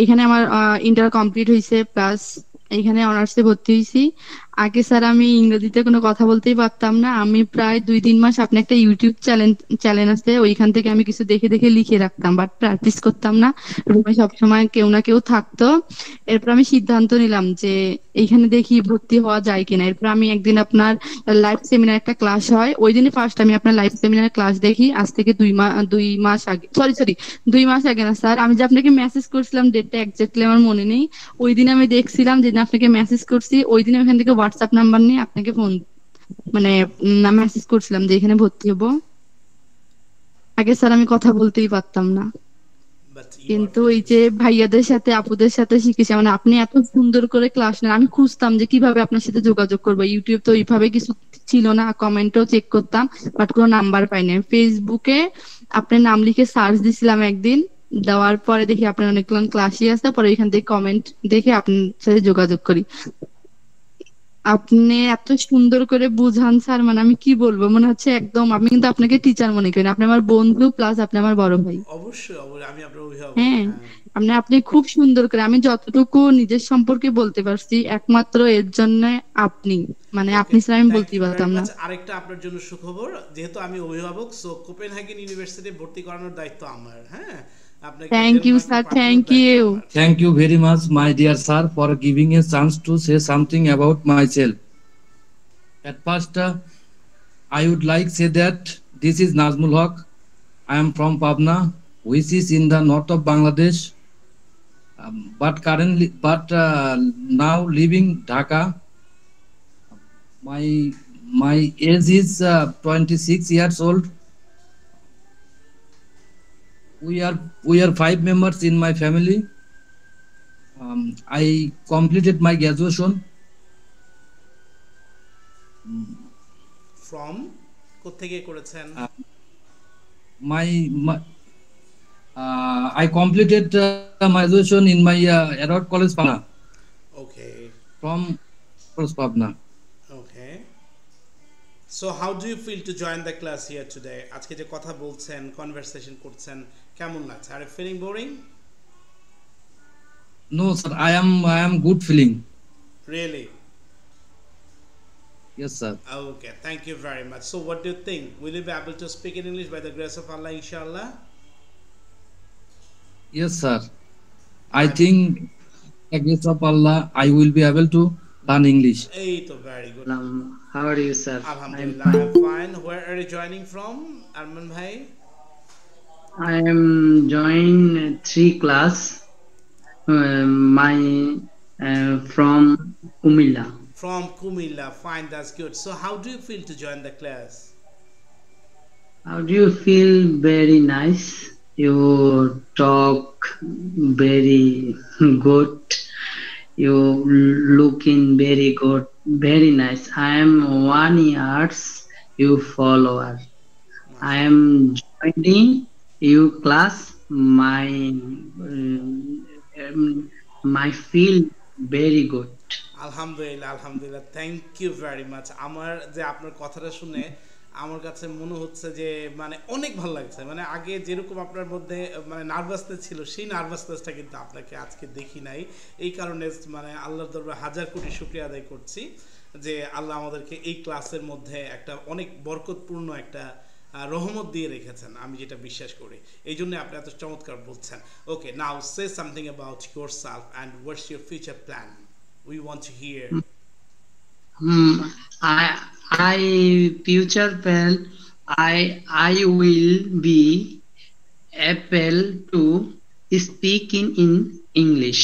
এখানে আমার ইন্টার কমপ্লিট হয়েছে, প্লাস এখানে অনার্সে ভর্তি হয়েছি। আগে স্যার আমি ইংরেজিতে কোনো কথা বলতেই পারতাম না। আমি প্রায় 2-3 মাস আপনি একটা ইউটিউব চ্যানেল আছে, ওইখান থেকে আমি কিছু দেখে দেখে লিখে রাখতাম, বাট প্র্যাকটিস করতাম না। রুমে সবসময় কেউ না কেউ থাকতো। এরপর আমি সিদ্ধান্ত নিলাম যে এইখানে দেখি ভর্তি হওয়া যায় কিনা। এরপর আমি একদিন আপনার লাইভ সেমিনার একটা ক্লাস হয়, ওই দিনই ফার্স্ট আমি আপনার লাইভ সেমিনার ক্লাস দেখি। আজ থেকে 2 মাস আগে, সরি 2 মাস আগে না স্যার, আমি যে আপনাকে মেসেজ করছিলাম, ডেটটা এক্স্যাক্টলি আমার মনে নেই। ওই দিন আমি দেখছিলাম, যেদিন আপনাকে মেসেজ করছি ওই দিন ওখান থেকে হোয়াটসঅ্যাপ নাম্বার নিয়ে আপনাকে ফোন মেসেজ করছিলাম যে এখানে ভর্তি হবো। আগে স্যার আমি কথা বলতেই পারতাম না, কিন্তু ওই যে ভাইয়াদের সাথে আপুদের সাথে শিখেছি। আপনি এত সুন্দর করে ক্লাস নেন, আমি খুঁজতাম যে কিভাবে আপনার সাথে যোগাযোগ করবো। ইউটিউব তো ওইভাবে কিছু ছিল না, কমেন্টও চেক করতাম বাট কোনো নাম্বার পাইনি। ফেসবুকে আপনার নাম লিখে সার্চ দিছিলাম একদিন, দেওয়ার পরে দেখি আপনার অনেকগুলো ক্লাসই আছে, পরে এখান থেকে কমেন্ট দেখে আপনার সাথে যোগাযোগ করি। আপনি এত সুন্দর করে বুঝান স্যার, আমি কি বলবো, মনে হচ্ছে একদম আমি কিন্তু আপনাকে টিচার মনে করি। আপনি আমার বন্ধু প্লাস আপনি আমার বড় ভাই। অবশ্যই আমি আপনার অভিভাবক। হ্যাঁ, আপনি খুব সুন্দর করে, আমি যতটুকু নিজের সম্পর্কে বলতে পারছি একমাত্র এর জন্য আপনি, আপনি ছাড়া আমি বলতেই পারতাম না। আরেকটা আপনার জন্য সুখবর, যেহেতু আমি অভিভাবক, সো কোপেনহেগেন ইউনিভার্সিটি ভর্তি করানোর দায়িত্ব আমার। হ্যাঁ, Thank you, sir. Thank you. Thank you very much, my dear sir, for giving a chance to say something about myself. At first, I would like to say that this is Nazmul Haq. I am from Pabna. which is in the north of Bangladesh, but now living Dhaka. My age is 26 years old. We are 5 members in my family. I completed my graduation from কোত্থেকে করেছেন? I completed my graduation in my Erod College, Pana. Okay. From Pabna. Okay. So how do you feel to join the class here today? আজকে যে কথা বলছেন, conversation করছেন, কেমন লাগছে? Are you feeling boring? No, sir. I am good feeling. Really? Yes, sir. Okay. Thank you very much. So what do you think? Will you be able to speak in English by the grace of Allah, inshallah? Yes, sir. I think, by the grace of Allah, I will be able to learn English. Hey, to very good. How are you, sir? Alhamdulillah, I'm fine. Where are you joining from, Arman bhai? I am joining 3 class. From Kumilla. From Kumilla, fine, that's good. So how do you feel to join the class? How do you feel? Very nice. You talk very good. You looking very good. Very nice. I am 1 years you follower. I am joining you class. My feel very good. Alhamdulillah, alhamdulillah. Thank you very much. আমার যে আপনার কথাটা শুনে আমার কাছে মনে হচ্ছে যে মানে অনেক ভালো লাগছে। মানে আগে যেরকম আপনার মধ্যে মানে নার্ভাসনেস ছিল, সেই নার্ভাসনেসটা কিন্তু আপনাকে আজকে দেখি নাই। এই কারণে মানে আল্লাহর দরবারে হাজার কোটি শুকরিয়া আদায় করছি যে আল্লাহ আমাদেরকে এই ক্লাসের মধ্যে একটা অনেক বরকতপূর্ণ একটা রহমত দিয়ে রেখেছেন, আমি যেটা বিশ্বাস করি। এই জন্য আপনি এত চমৎকার বলছেন। Okay, now say something about yourself and what's your future plan? We want to hear. I future plan. I will be able to speak in English.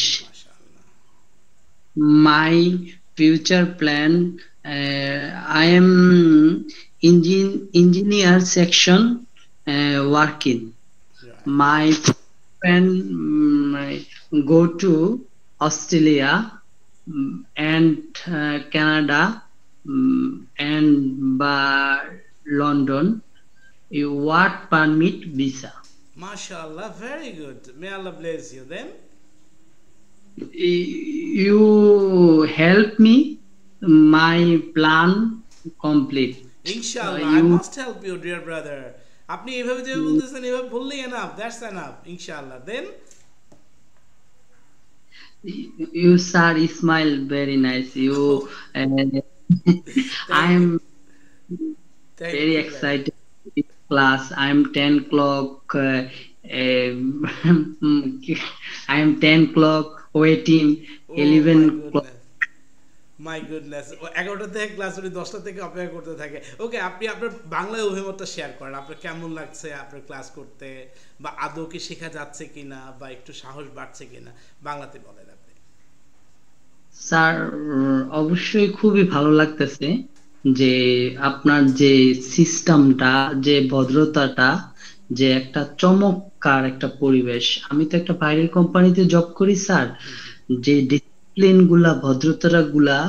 My future plan. I am engineer section working. My plan go to Australia and Canada and London. You work permit visa. MashaAllah, very good. May Allah bless you. Then you help me my plan complete. Inshallah, I must help you, dear brother. আপনি এইভাবে যে বলতেছেন, এইভাবে বললেই enough. That's enough. Inshallah. Then you sir smile very nice. You I'm very excited class. I'm 10 o'clock I'm 10 o'clock waiting. 11 o'clock. My goodness, 11টা থেকে class শুরু, 10টা থেকে অপেক্ষা করতে থাকে। ওকে, আপনি আপনার বাংলায় অভিমতটা শেয়ার করেন। আপনার কেমন লাগছে আপনার ক্লাস করতে, বা আদৌ কি শেখা যাচ্ছে কিনা, বা একটু সাহস বাড়ছে কিনা, বাংলাতে বলেন আপনি। স্যার অবশ্যই খুবই ভালো লাগতেছে যে আপনার যে সিস্টেমটা, যে ভদ্রতাটা, যে একটা চমৎকার একটা পরিবেশ। আমি তো একটা বাইরের কোম্পানিতে জব করি স্যার, যে ডিসিপ্লিন গুলা, ভদ্রতা গুলা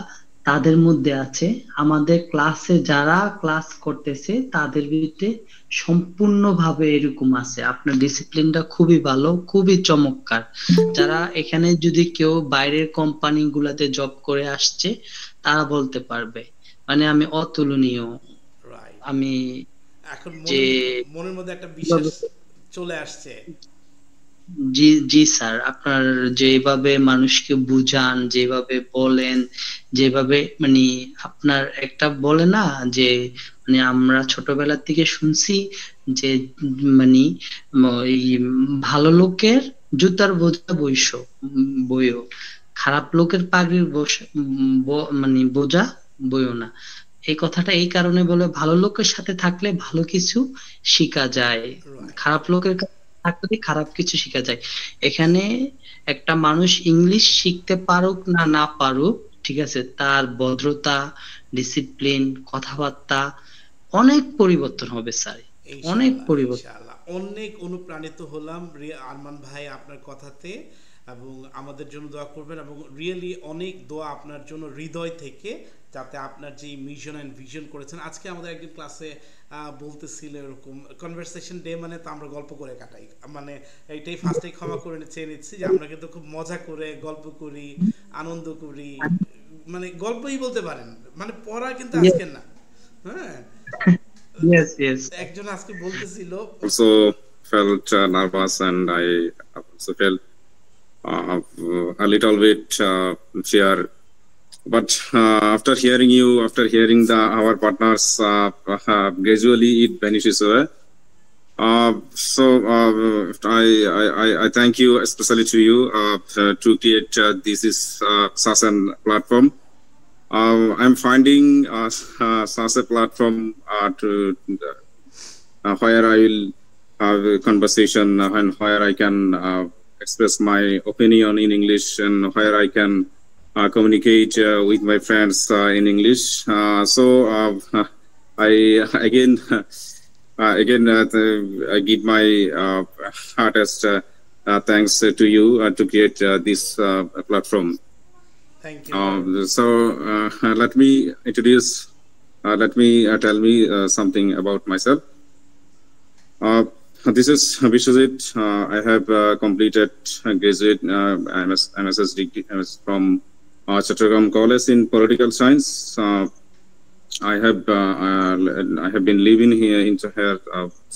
তাদের মধ্যে আছে। আমাদের ক্লাসে যারা ক্লাস করতেছে তাদের ভিতরে সম্পূর্ণভাবে এরকম আছে। আপনার ডিসিপ্লিনটা খুবই ভালো, খুবই চমৎকার। যারা এখানে যদি কেউ বাইরের কোম্পানি গুলাতে জব করে আসছে তারা বলতে পারবে মানে আমি অতুলনীয়। আমি এখন মনের মধ্যে একটা বিশ্বাস চলে আসছে। জি জি স্যার, আপনার যেভাবে মানুষকে বুঝান, যেভাবে বলেন, যেভাবে মানে আপনার একটা বলে না যে মানে আমরা ছোটবেলা থেকে শুনছি যে মানে ভালো লোকের জুতার বোঝা বইও, খারাপ লোকের পাগড়ির মানে বোঝা বইও না। এই কথাটা এই কারণে বলে, ভালো লোকের সাথে থাকলে ভালো কিছু শেখা যায়, খারাপ লোকের থাকলে খারাপ কিছু শেখা যায়। এখানে একটা মানুষ ইংলিশ শিখতে পারুক না না পারুক, ঠিক আছে, তার ভদ্রতা, ডিসিপ্লিন, কথাবার্তা অনেক পরিবর্তন হবে স্যার, অনেক পরিবর্তন। ইনশাআল্লাহ অনেক অনুপ্রাণিত হলাম আরমান ভাই আপনার কথাতে, এবং আমাদের জন্য দোয়া করবেন, এবং রিয়েলি অনেক দোয়া আপনার জন্য হৃদয় থেকে, যাতে আপনার যে মিশন অ্যান্ড ভিশন করেছেন। আজকে আমাদের একদিন ক্লাসে বলতেছিল এরকম, কনভারসেশন ডে মানে তো আমরা গল্প করে কাটাই, মানে এইটাই ফার্স্টেই ক্ষমা করে চেয়ে নিচ্ছি যে আমরা কিন্তু খুব মজা করে গল্প করি, আনন্দ করি, মানে গল্পই বলতে পারেন, মানে পড়া কিন্তু আজকে না। হ্যাঁ, একজন আজকে বলতেছিল also felt nervous, and I also felt a little bit fear, but after hearing you, after hearing our partners, gradually it vanishes away. So I thank you, especially to you, to create this is such a platform. I'm finding such a platform to where I will have a conversation, and where I can express my opinion in English, and where I can communicate with my friends in English. So I again I give my heartiest thanks to you to create this platform. Thank you. So let me introduce. Let me tell me something about myself. This is Vishwajit. I have completed graduate MSS degree from Chattogram College in Political Science. I have been living here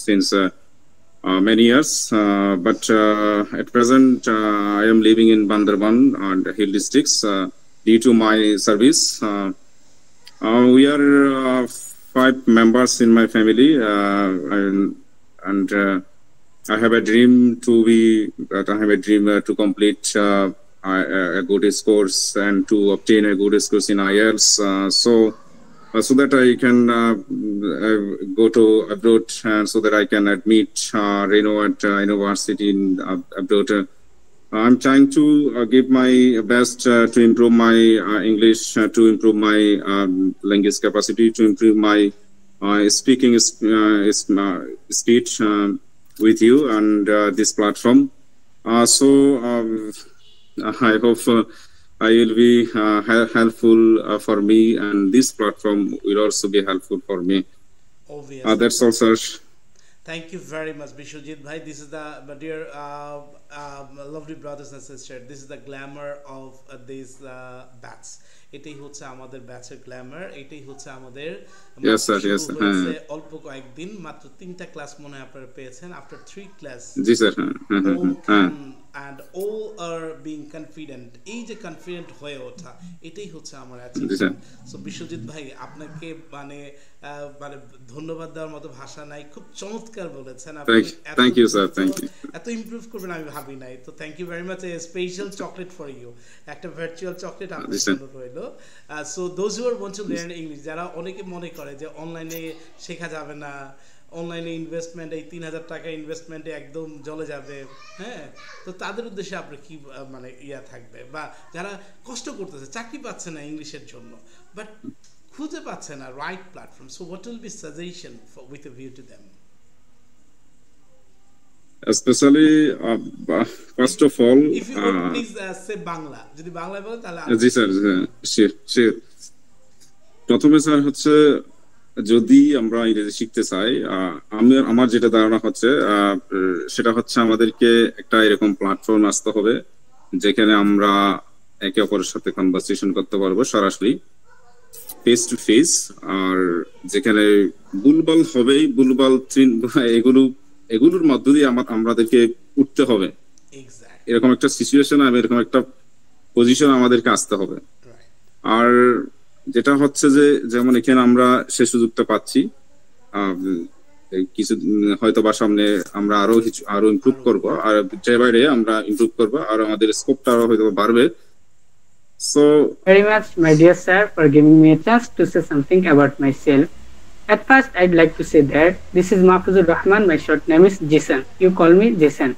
since many years, but at present I am living in Bandarban and Hill districts due to my service. We are 5 members in my family, and I have a dream to complete a good scores and to obtain a good scores in IELTS, so that I can go to abroad, so that I can admit Reno at university in abroad. I'm trying to give my best to improve my English, to improve my language capacity, to improve my speaking speech with you and this platform. So I hope I will be helpful for me, and this platform will also be helpful for me. Obviously. That's all, sir. Thank you very much, Vishwajit bhai. This is the dear lovely brothers and sisters. This is the glamour of this batch. এটাই হচ্ছে আমাদের ব্যাচের Glamour, এটাই হচ্ছে আমাদের অল্প কয়েকদিন, মাত্র 3টা ক্লাস মনে হয় আপনারা পেয়েছেন, after 3 class. G sir. and all are being confident, এই যে কনফিডেন্ট হয়ে ওঠা, এটাই হচ্ছে আমার অ্যাচিভমেন্ট। সো বিশ্বজিৎ ভাই আপনাকে মানে ধন্যবাদ দেওয়ার মতো ভাষা নাই, খুব চমৎকার বলেছেন আপনি। Thank you sir, thank you. এত ইমপ্রুভ করবেন আমি ভাবি নাই, তো thank you very much. A special chocolate for you, একটা ভার্চুয়াল চকলেট আপনার জন্য রইল। So those who are want to learn English, যারা অনেকে মনে করে যে অনলাইনে শেখা যাবে না, অনলাইনে ইনভেস্টমেন্ট, এই 3000 টাকা ইনভেস্টমেন্টে একদম জ্বলে যাবে, হ্যাঁ, তো তাদের উদ্দেশ্যে আপনার কি মানে থাকবে, বা যারা কষ্ট করতেছে, চাকরি পাচ্ছে না ইংলিশের জন্য, বাট খুঁজে পাচ্ছে না right platform, so what will be suggestion with a view to them? Especially first of all, if you would please say Bangla, যদি বাংলায় বলেন তাহলে। জি স্যার, প্রথমে স্যার হচ্ছে যদি আমরা ইংরেজি শিখতে চাই, আমার যেটা ধারণা হচ্ছে সেটা হচ্ছে আমাদেরকে একটা এরকম প্ল্যাটফর্ম আসতে হবে যেখানে আমরা একে অপরের সাথে কনভারসেশন করতে পারবো সরাসরি, ফেস টু ফেস, আর যেখানে বুলবাল হবেই, বুলবাল এগুলোর মধ্য দিয়ে আমাদেরকে উঠতে হবে, এরকম একটা সিচুয়েশন, এরকম একটা পজিশন আমাদেরকে আসতে হবে। আর যেটা হচ্ছে যে যেমন এখানে আমরা সে সুযোগটা পাচ্ছি, কিছু হয়তো বা সামনে আমরা আরো ইমপ্রুভ করবো, আর ডে বাই ডে আমরা ইমপ্রুভ করবো, আর আমাদের স্কোপটা হয়তো বাড়বে। So very much, my dear sir, for giving me a chance to say something about myself. At first, I'd like to say that this is Mahfuzur Rahman. My short name is Jason. You call me Jason.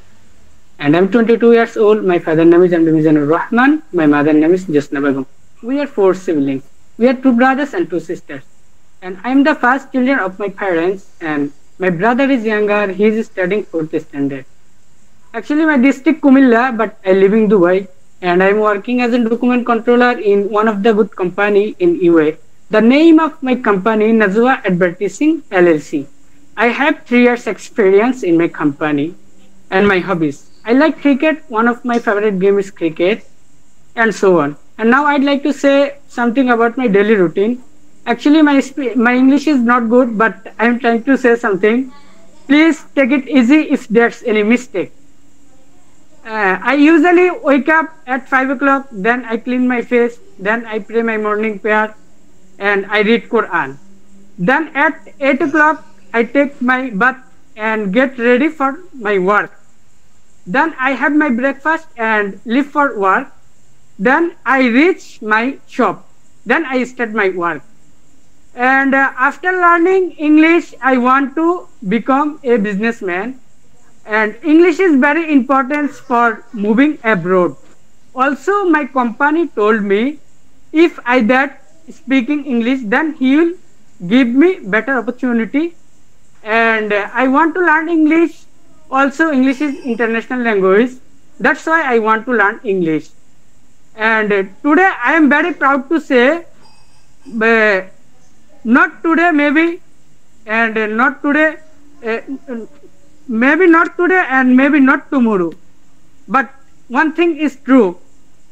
And I'm 22 years old. My father name is Mizanur Rahman. My mother name is Josna Begum. We are 4 siblings. We are 2 brothers and 2 sisters. And I'm the first children of my parents. And my brother is younger. He is studying 4th standard. Actually, my district Kumilla, but I live in Dubai. And I'm working as a document controller in one of the good company in UAE. The name of my company, Nazwa Advertising LLC. I have 3 years experience in my company. And my hobbies. I like cricket. One of my favorite game is cricket. And so on. And now I'd like to say something about my daily routine. Actually, my English is not good, but I'm trying to say something. Please take it easy if there's any mistake. I usually wake up at 5 o'clock, then I clean my face, then I pray my morning prayer, and I read Quran. Then at 8 o'clock, I take my bath and get ready for my work. Then I have my breakfast and leave for work. Then I reach my shop. Then I start my work. And after learning English, I want to become a businessman. And English is very important for moving abroad. Also, my company told me if I that speaking English, then he will give me better opportunity. And I want to learn English. Also, English is international language. That's why I want to learn English. And today I am very proud to say, not today maybe, and not today, maybe not today and maybe not tomorrow. But one thing is true.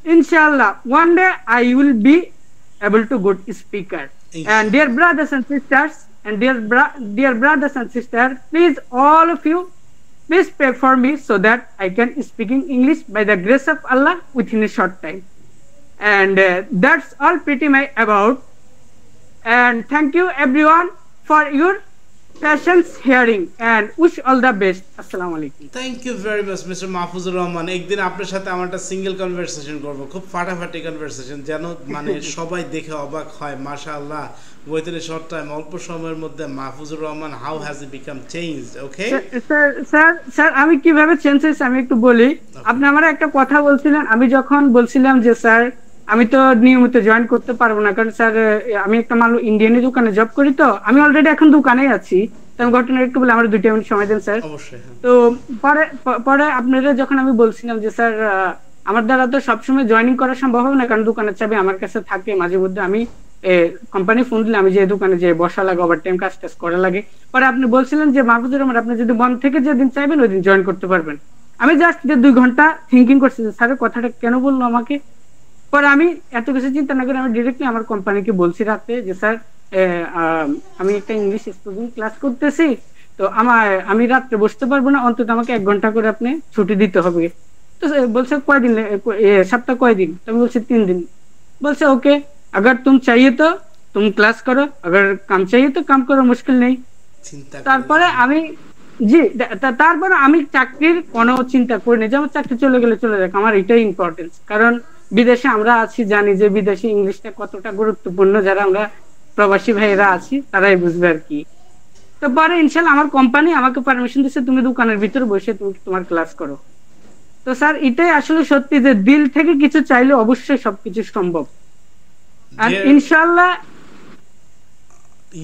Inshallah, one day I will be able to good speaker. And dear brothers and sisters, dear brothers and sisters, please all of you, please pray for me so that I can speaking English by the grace of Allah within a short time. And that's all pretty much about. And thank you everyone for your patience hearing and wish all the best. Assalamu alaikum. Thank you very much, Mr. Mahfuzur Rahman. একদিন আপনার সাথে আমার একটা single conversation করব, খুব ফাটাফাটি conversation, যেন মানে সবাই দেখে অবাক হয়। মাশাআল্লাহ, within a short time, অল্প সময়ের মধ্যে Mahfuzur Rahman, how has he become changed? Okay, sir আমি কিভাবে চেঞ্জ হয়েছে আমি একটু বলি। আপনি আমার একটা কথা বলছিলেন, আমি যখন বলছিলাম যে স্যার আমি তো নিয়মিত জয়েন করতে পারবো না, কারণ স্যার আমি একটা মাল ইন্ডিয়ানি দোকানে জব করি, তো আমি অলরেডি এখন দোকানেই আছি। আমি ঘটনা একটু বলে আমার 2 মিনিট সময় দেন স্যার। তো পরে আপনারা যখন আমি বলছিলাম যে স্যার আমার দ্বারা তো সবসময় জয়েনিং করা সম্ভব হবে না, কারণ দোকানের চাবি আমার কাছে থাকে, মাঝে মধ্যে আমি কোম্পানি ফোন দিলে আমি যে দোকানে যে বসা লাগে, ওভার টাইম কাজ টাজ করা লাগে। পরে আপনি বলছিলেন যে মাহফুজুর রহমান আপনি যদি বন্ধ থেকে যেদিন চাইবেন ওই দিন জয়েন করতে পারবেন। আমি জাস্ট 2 ঘন্টা থিঙ্কিং করছি যে স্যারের কথাটা কেন বললো আমাকে। পরে আমি এত কিছু চিন্তা না করে আমি ডিরেক্টলি আমার কোম্পানিকে বলছি রাতে যে স্যার আমি একটা ইংলিশ স্পিকিং ক্লাস করতেছি, তো আমি রাত্রে বসতে পারবো না, অন্তত আমাকে 1 ঘন্টা করে আপনি ছুটি দিতে হবে। তো বলছে কয়দিন, সপ্তাহ কয়দিন? তো আমি বলছি 3 दिन। বলছে ওকে, अगर तुम चाहिए तो तुम क्लास करो, अगर काम चाहिए तो काम करो, मुश्किल नहीं। তারপরে আমি তারপরে আমি চাকরির কোনো চিন্তা করিনি যে আমার চাকরি চলে গেলে চলে যাক, আমার এটাই ইম্পর্টেন্স। কারণ বিদেশে আমরা আছি, জানি যে বিদেশে ইংলিশটা কতটা গুরুত্বপূর্ণ, যারা আমরা প্রবাসী ভাইয়েরা আছি তারাই বুঝবে আর কি। তো পরে ইনশাআল্লাহ আমার কোম্পানি আমাকে পারমিশন দিচ্ছে তুমি দোকানের ভিতরে বসে তুমি তোমার ক্লাস করো। তো স্যার এটাই আসলে সত্যি যে দিল থেকে কিছু চাইলে অবশ্যই সবকিছু সম্ভব। And inshallah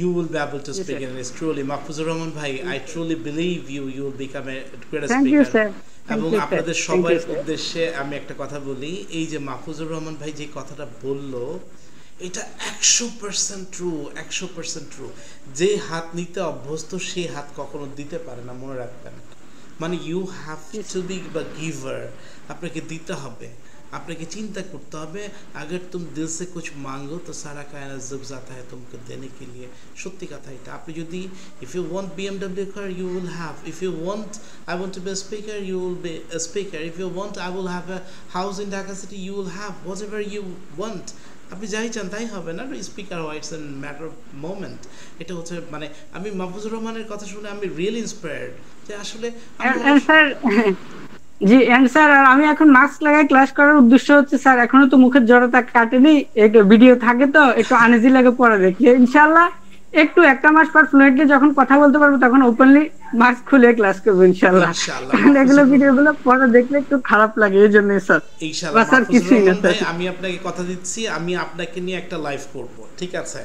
you will be able to speak in English. Truly, Mahfuzur Rahman bhai, I truly believe you will become a great speaker. Thank you, sir. এবং আপনাদের সবার উদ্দেশ্যে আমি একটা কথা বলি, এই যে মাহফুজুর রহমান ভাই যে কথাটা বললো এটা 100% ট্রু, 100% ট্রু। যে হাত নিতে অভ্যস্ত সে হাত কখনো দিতে পারে না, মনে রাখবেন। মানে you have to be the giver, আপনাকে দিতে হবে, আপনাকে চিন্তা করতে হবে। अगर तुम दिल से कुछ मांगो तो सारा कायनात झुक जाता है तुमको देने के लिए। সত্যি কথা এটা। আপনি যদি if you want BMW car you will have, if you want I want to be a speaker you will be a speaker, if you want I will have a house in Dhaka city you will have, whatever you want আপনি যাই চান তাই হবে না। Speaker হয়, it's a matter of moment. এটা হচ্ছে মানে আমি মাহফুজুর রহমানের কথা শুনে আমি রিয়েলি ইন্সপায়ার্ড যে আসলে জি স্যার। আমি এখন মাস্ক লাগাই ক্লাস করার উদ্দেশ্য হচ্ছে স্যার এখনো তো মুখের জড়তা কাটেনি, একটু ভিডিও থাকে তো একটু আনইজি লাগে পরে দেখি। ইনশাআল্লাহ একটু একটা মাস পর ফ্লুয়েন্টলি যখন কথা বলতে পারবো তখন ওপেনলি মাস্ক খুলে ক্লাস করবো ইনশাআল্লাহ। কারণ এগুলো ভিডিওগুলো পরে দেখলে একটু খারাপ লাগে, এই জন্য স্যার। ইনশাআল্লাহ স্যার কিছুই না স্যার, আমি আপনাকে কথা দিচ্ছি, আমি আপনাকে নিয়ে একটা লাইভ করব, ঠিক আছে?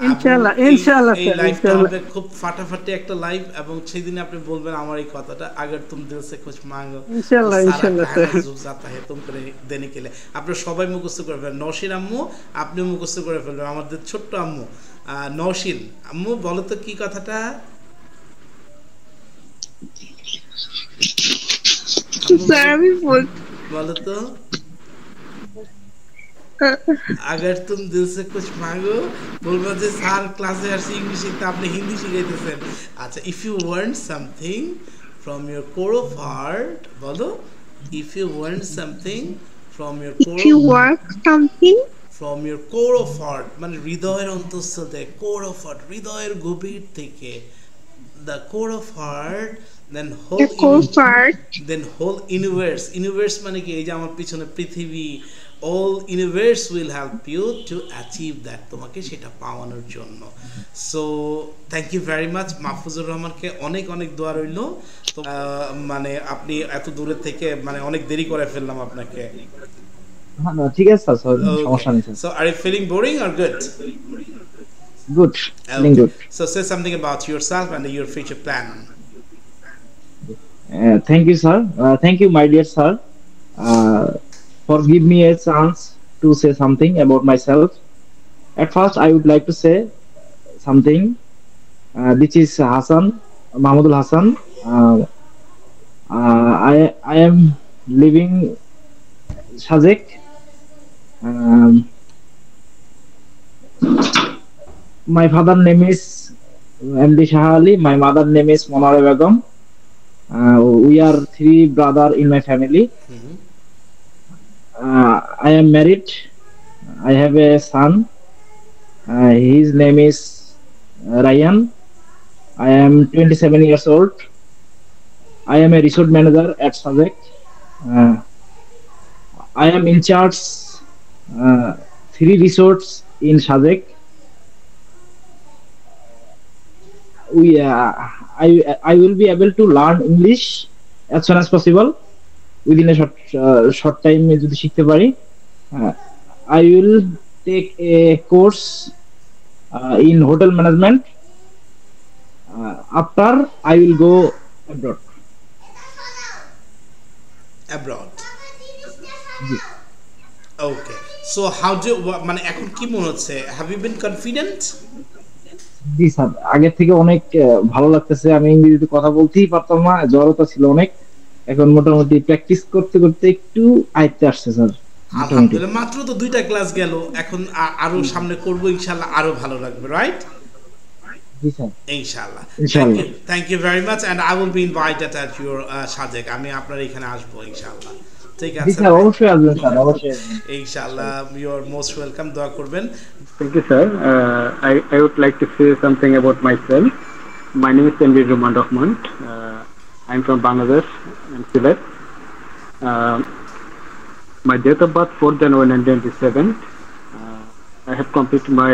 ইনশাআল্লাহ ইনশাআল্লাহ এই স্যার, লাইভটা ইনশাআল্লাহ। হবে খুব ফাটাফাটি একটা লাইভ, এবং সেই দিন আপনি বলবেন আমার এই কথাটা, अगर तुम दिल से कुछ मांगो ইনশাআল্লাহ ইনশাআল্লাহ স্যার। जाता है तुम करे देने के लिए। আপনারা সবাই মুখস্থ করবেন। নওশিন আম্মু আপনিও মুখস্থ করে ফেলবেন, আমাদের ছোট্ট আম্মু। নওশিন আম্মু বলো তো কি কথাটা? স্যার আমি বলো তো, अगर तुम दिल से कुछ मांगो, বলবো যে স্যার ক্লাসে আসছি ইংলিশ শিখতে, আপনি হিন্দি শিখাইতেছেন। আচ্ছা, if you want something from your core of heart, বলো, if you want something from your core if you work something from your core of heart, মানে হৃদয়ের অন্তঃস্থল থেকে, core of heart হৃদয়ের গভীর থেকে, the core of heart, then whole universe মানে কি, এই যে আমার পিছনে পৃথিবী, all universe will help you to achieve that, তোমাকে সেটা পাওয়ানোর জন্য। So thank you very much. Mahfuzur রহমানকে অনেক অনেক দোয়া রইল। তো মানে আপনি এত দূরে থেকে মানে অনেক দেরি করে ফেললাম আপনাকে। না ঠিক আছে স্যার, সমস্যা নেই sir. So are you feeling boring or good? Good, feeling good. So say something about yourself and your future plan. Thank you, sir. Thank you, my dear sir, for give me a chance to say something about myself. At first, I would like to say something. This is Hassan, Mahmudul Hassan. I am living Shajek. My father name is MD Shah Ali. My mother name is Monare Begum. We are 3 brothers in my family. I am married. I have a son. His name is Ryan. I am 27 years old. I am a resort manager at Shajek. I am in charge 3 resorts in Shajek. I will be able to learn English as soon as possible within a short time. যদি শিখতে পারি, I will take a course in hotel management. After I will go abroad. Okay, so how do মানে এখন কি মনে হচ্ছে? Have you been confident? G sir, আগে থেকে অনেক ভালো লাগতেছে। আমি ইংরেজিতে কথা বলতেই পারতাম না, জড়তা ছিল অনেক। এখন মোটামুটি প্র্যাকটিস করতে করতে একটু আয়ত্তে আসছে স্যার। আলহামদুলিল্লাহ, মাত্র তো 2টা ক্লাস গেল, এখন আরো সামনে করব ইনশাআল্লাহ, আরো ভালো লাগবে, রাইট? জি স্যার, ইনশাআল্লাহ। ইনশাআল্লাহ। Thank you very much and I will be invited at your Shajek. আমি আপনার এখানে আসব ইনশাআল্লাহ। ঠিক আছে স্যার, অবশ্যই আসবেন স্যার, অবশ্যই ইনশাআল্লাহ। You are most welcome. দোয়া করবেন। Thank you, sir. I would like to say something about myself. My name is Tanvir Rahman Rahman. I'm from Bangladesh and Sylhet. My date of birth 4th January 1997. I have completed my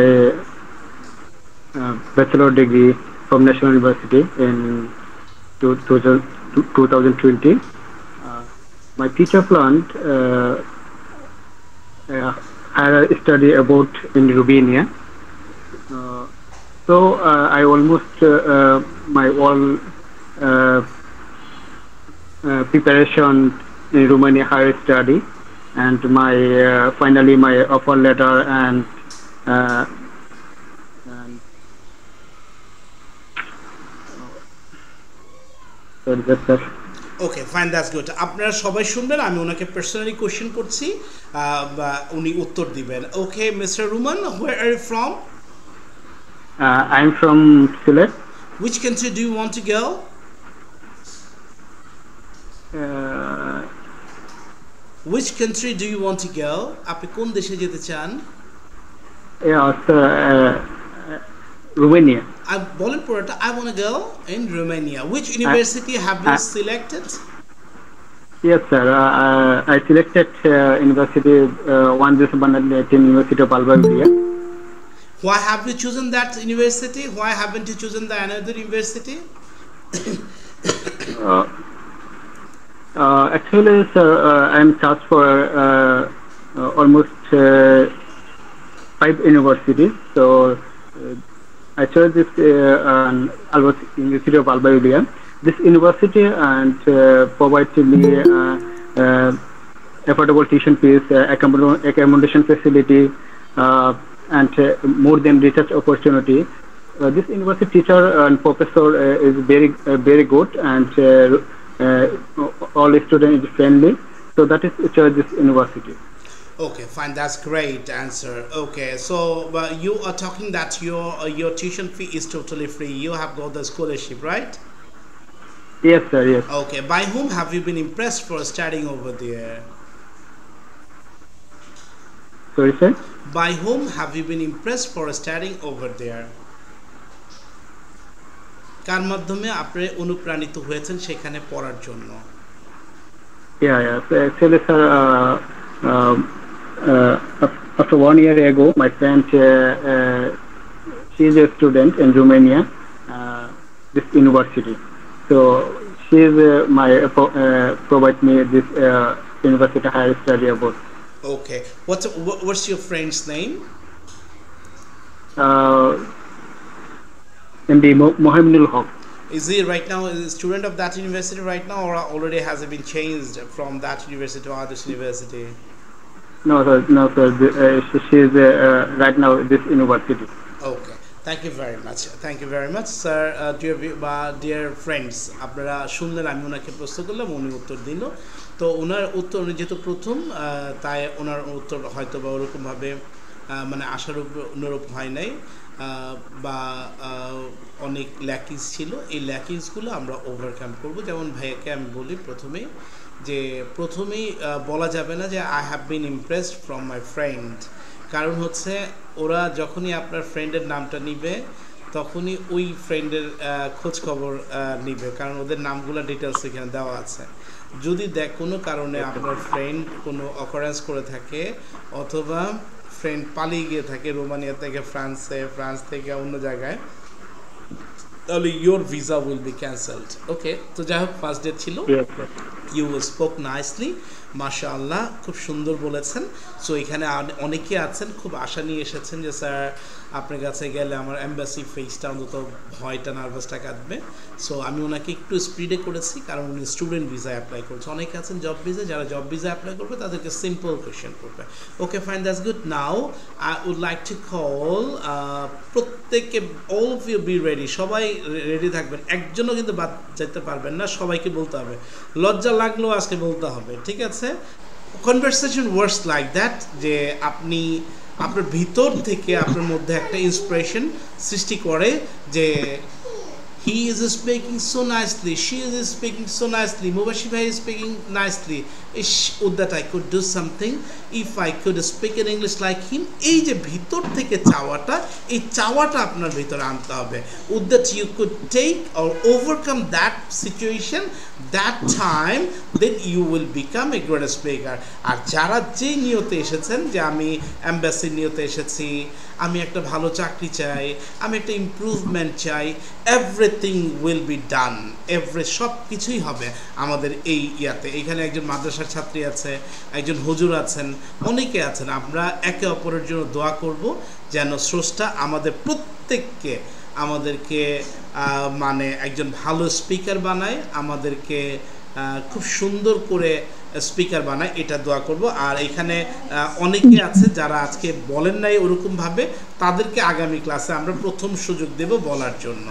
bachelor degree from National University in 2020. My future plan, I study about in Romania. So I almost my all preparation in Romania higher study, and my finally my offer letter and sorry, that's sir. Okay fine, that's good. আপনারা সবাই শুনবেন, আমি ওনাকে personally question করছি, উনি উত্তর দিবেন। Okay mister Ruman, where are you from? I'm from Sylhet. Which country do you want to go? Which country do you want to go? আপনি কোন দেশে যেতে চান? Romania. বলেন পুরোটা। I want to go in Romania. Which university have you selected? Yes, sir. I selected University 1 December 1918 University of Albania. Why have you chosen that university? Why haven't you chosen the another university? Actually, sir, I'm searched for almost 5 universities. So I chose this Albert University of Alba Iulia. This university and provides me affordable tuition fees, accommodation facility, and more than research opportunity. This university teacher and professor is very good, and all students is friendly. So that is chose this university. Okay, fine. That's great answer. Okay, so you are talking that your tuition fee is totally free. You have got the scholarship, right? Yes, sir. Yes. Okay. By whom have you been impressed for studying over there? Sorry, sir. By whom have you been impressed for studying over there? কার মাধ্যমে আপনি অনুপ্রাণিত হয়েছেন সেখানে পড়ার জন্য? Yeah. So actually, sir, after 1 year ago, my friend, she is a student in Romania, this university. So she is provide me this university higher study about. Okay. What's your friend's name? MD Mohamedul Haq. Is he right now a student of that university right now, or already has it been changed from that university to other university? No, sir. She is right now this university. Okay. Thank you very much. Thank you very much, sir. Dear friends, আপনারা শুনলেন আমি ওনাকে প্রশ্ন করলাম, উনি উত্তর দিল। তো ওনার উত্তর যেহেতু প্রথম, তাই ওনার উত্তর হয়তো বা ওরকমভাবে মানে আশার অনুরূপ হয় নাই, বা অনেক ল্যাকিংস ছিল। এই ল্যাকিংসগুলো আমরা ওভারকাম করব। যেমন ভাইয়াকে আমি বলি প্রথমেই বলা যাবে না যে I have been impressed from my friend, কারণ হচ্ছে ওরা যখনই আপনার ফ্রেন্ডের নামটা নিবে তখনই ওই ফ্রেন্ডের খোঁজ খবর নিবে, কারণ ওদের নামগুলো ডিটেলস এখানে দেওয়া আছে। যদি কোনো কারণে আপনার ফ্রেন্ড কোনো অকারেন্স করে থাকে অথবা ফ্রেন্ড পালিয়ে গিয়ে থাকে রোমানিয়া থেকে ফ্রান্স থেকে অন্য জায়গায়, তাহলে your visa will be cancelled. Okay, তো যাই হোক ফার্স্ট ডে ছিল, ইউ স্পোক নাইসলি, মাশাআল্লাহ, খুব সুন্দর বলেছেন। সো এখানে অনেকে আছেন খুব আশা নিয়ে এসেছেন যে স্যার আপনার কাছে গেলে আমার এম্বাসি ফেসটা অন্তত ভয়টা নার্ভাসটা কাটবে। সো আমি ওনাকে একটু স্পিডে করেছি, কারণ উনি স্টুডেন্ট ভিসায় অ্যাপ্লাই করছে। অনেকে আছেন জব ভিসা, যারা জব ভিসা অ্যাপ্লাই করবে তাদেরকে সিম্পল কোয়েশ্চেন করবে। Okay fine, that's good. Now I would like to call প্রত্যেককে, all of you be ready, সবাই রেডি থাকবেন, একজনও কিন্তু বাদ যেতে পারবেন না, সবাইকে বলতে হবে, লজ্জা লাগলেও আজকে বলতে হবে, ঠিক আছে? কনভারসেশন ওয়ার্কস লাইক দ্যাট, যে আপনি আপনার ভিতর থেকে আপনার মধ্যে একটা ইন্সপিরেশন সৃষ্টি করে যে he is speaking so nicely, she is speaking so nicely, Mubashir bhai is speaking nicely, would that I could do something if I could speak in English like him. এই যে ভিতর থেকে চাওয়াটা, এই চাওয়াটা আপনার ভিতরে আনতে হবে। would that you could take or overcome that situation, that time, then you will become a great speaker. আর যারা যে নিয়তে এসেছেন যে আমি এমবাসির নিয়তে এসেছি, আমি একটা ভালো চাকরি চাই, আমি একটা ইমপ্রুভমেন্ট চাই, এভরিথিং উইল বি ডান, সব কিছুই হবে আমাদের এই ইয়াতে। এখানে একজন মাদ্রাসার ছাত্রী আছে, একজন হুজুর আছেন, অনেকে আছেন। আমরা একে অপরের জন্য দোয়া করব যেন স্রষ্টা আমাদের প্রত্যেককে আমাদেরকে মানে একজন ভালো স্পিকার বানায়, আমাদেরকে খুব সুন্দর করে স্পিকার বানায়, এটা দোয়া করব। আর এখানে অনেকে আছে যারা আজকে বলেন নাই ওরকমভাবে, তাদেরকে আগামী ক্লাসে আমরা প্রথম সুযোগ দেব বলার জন্য।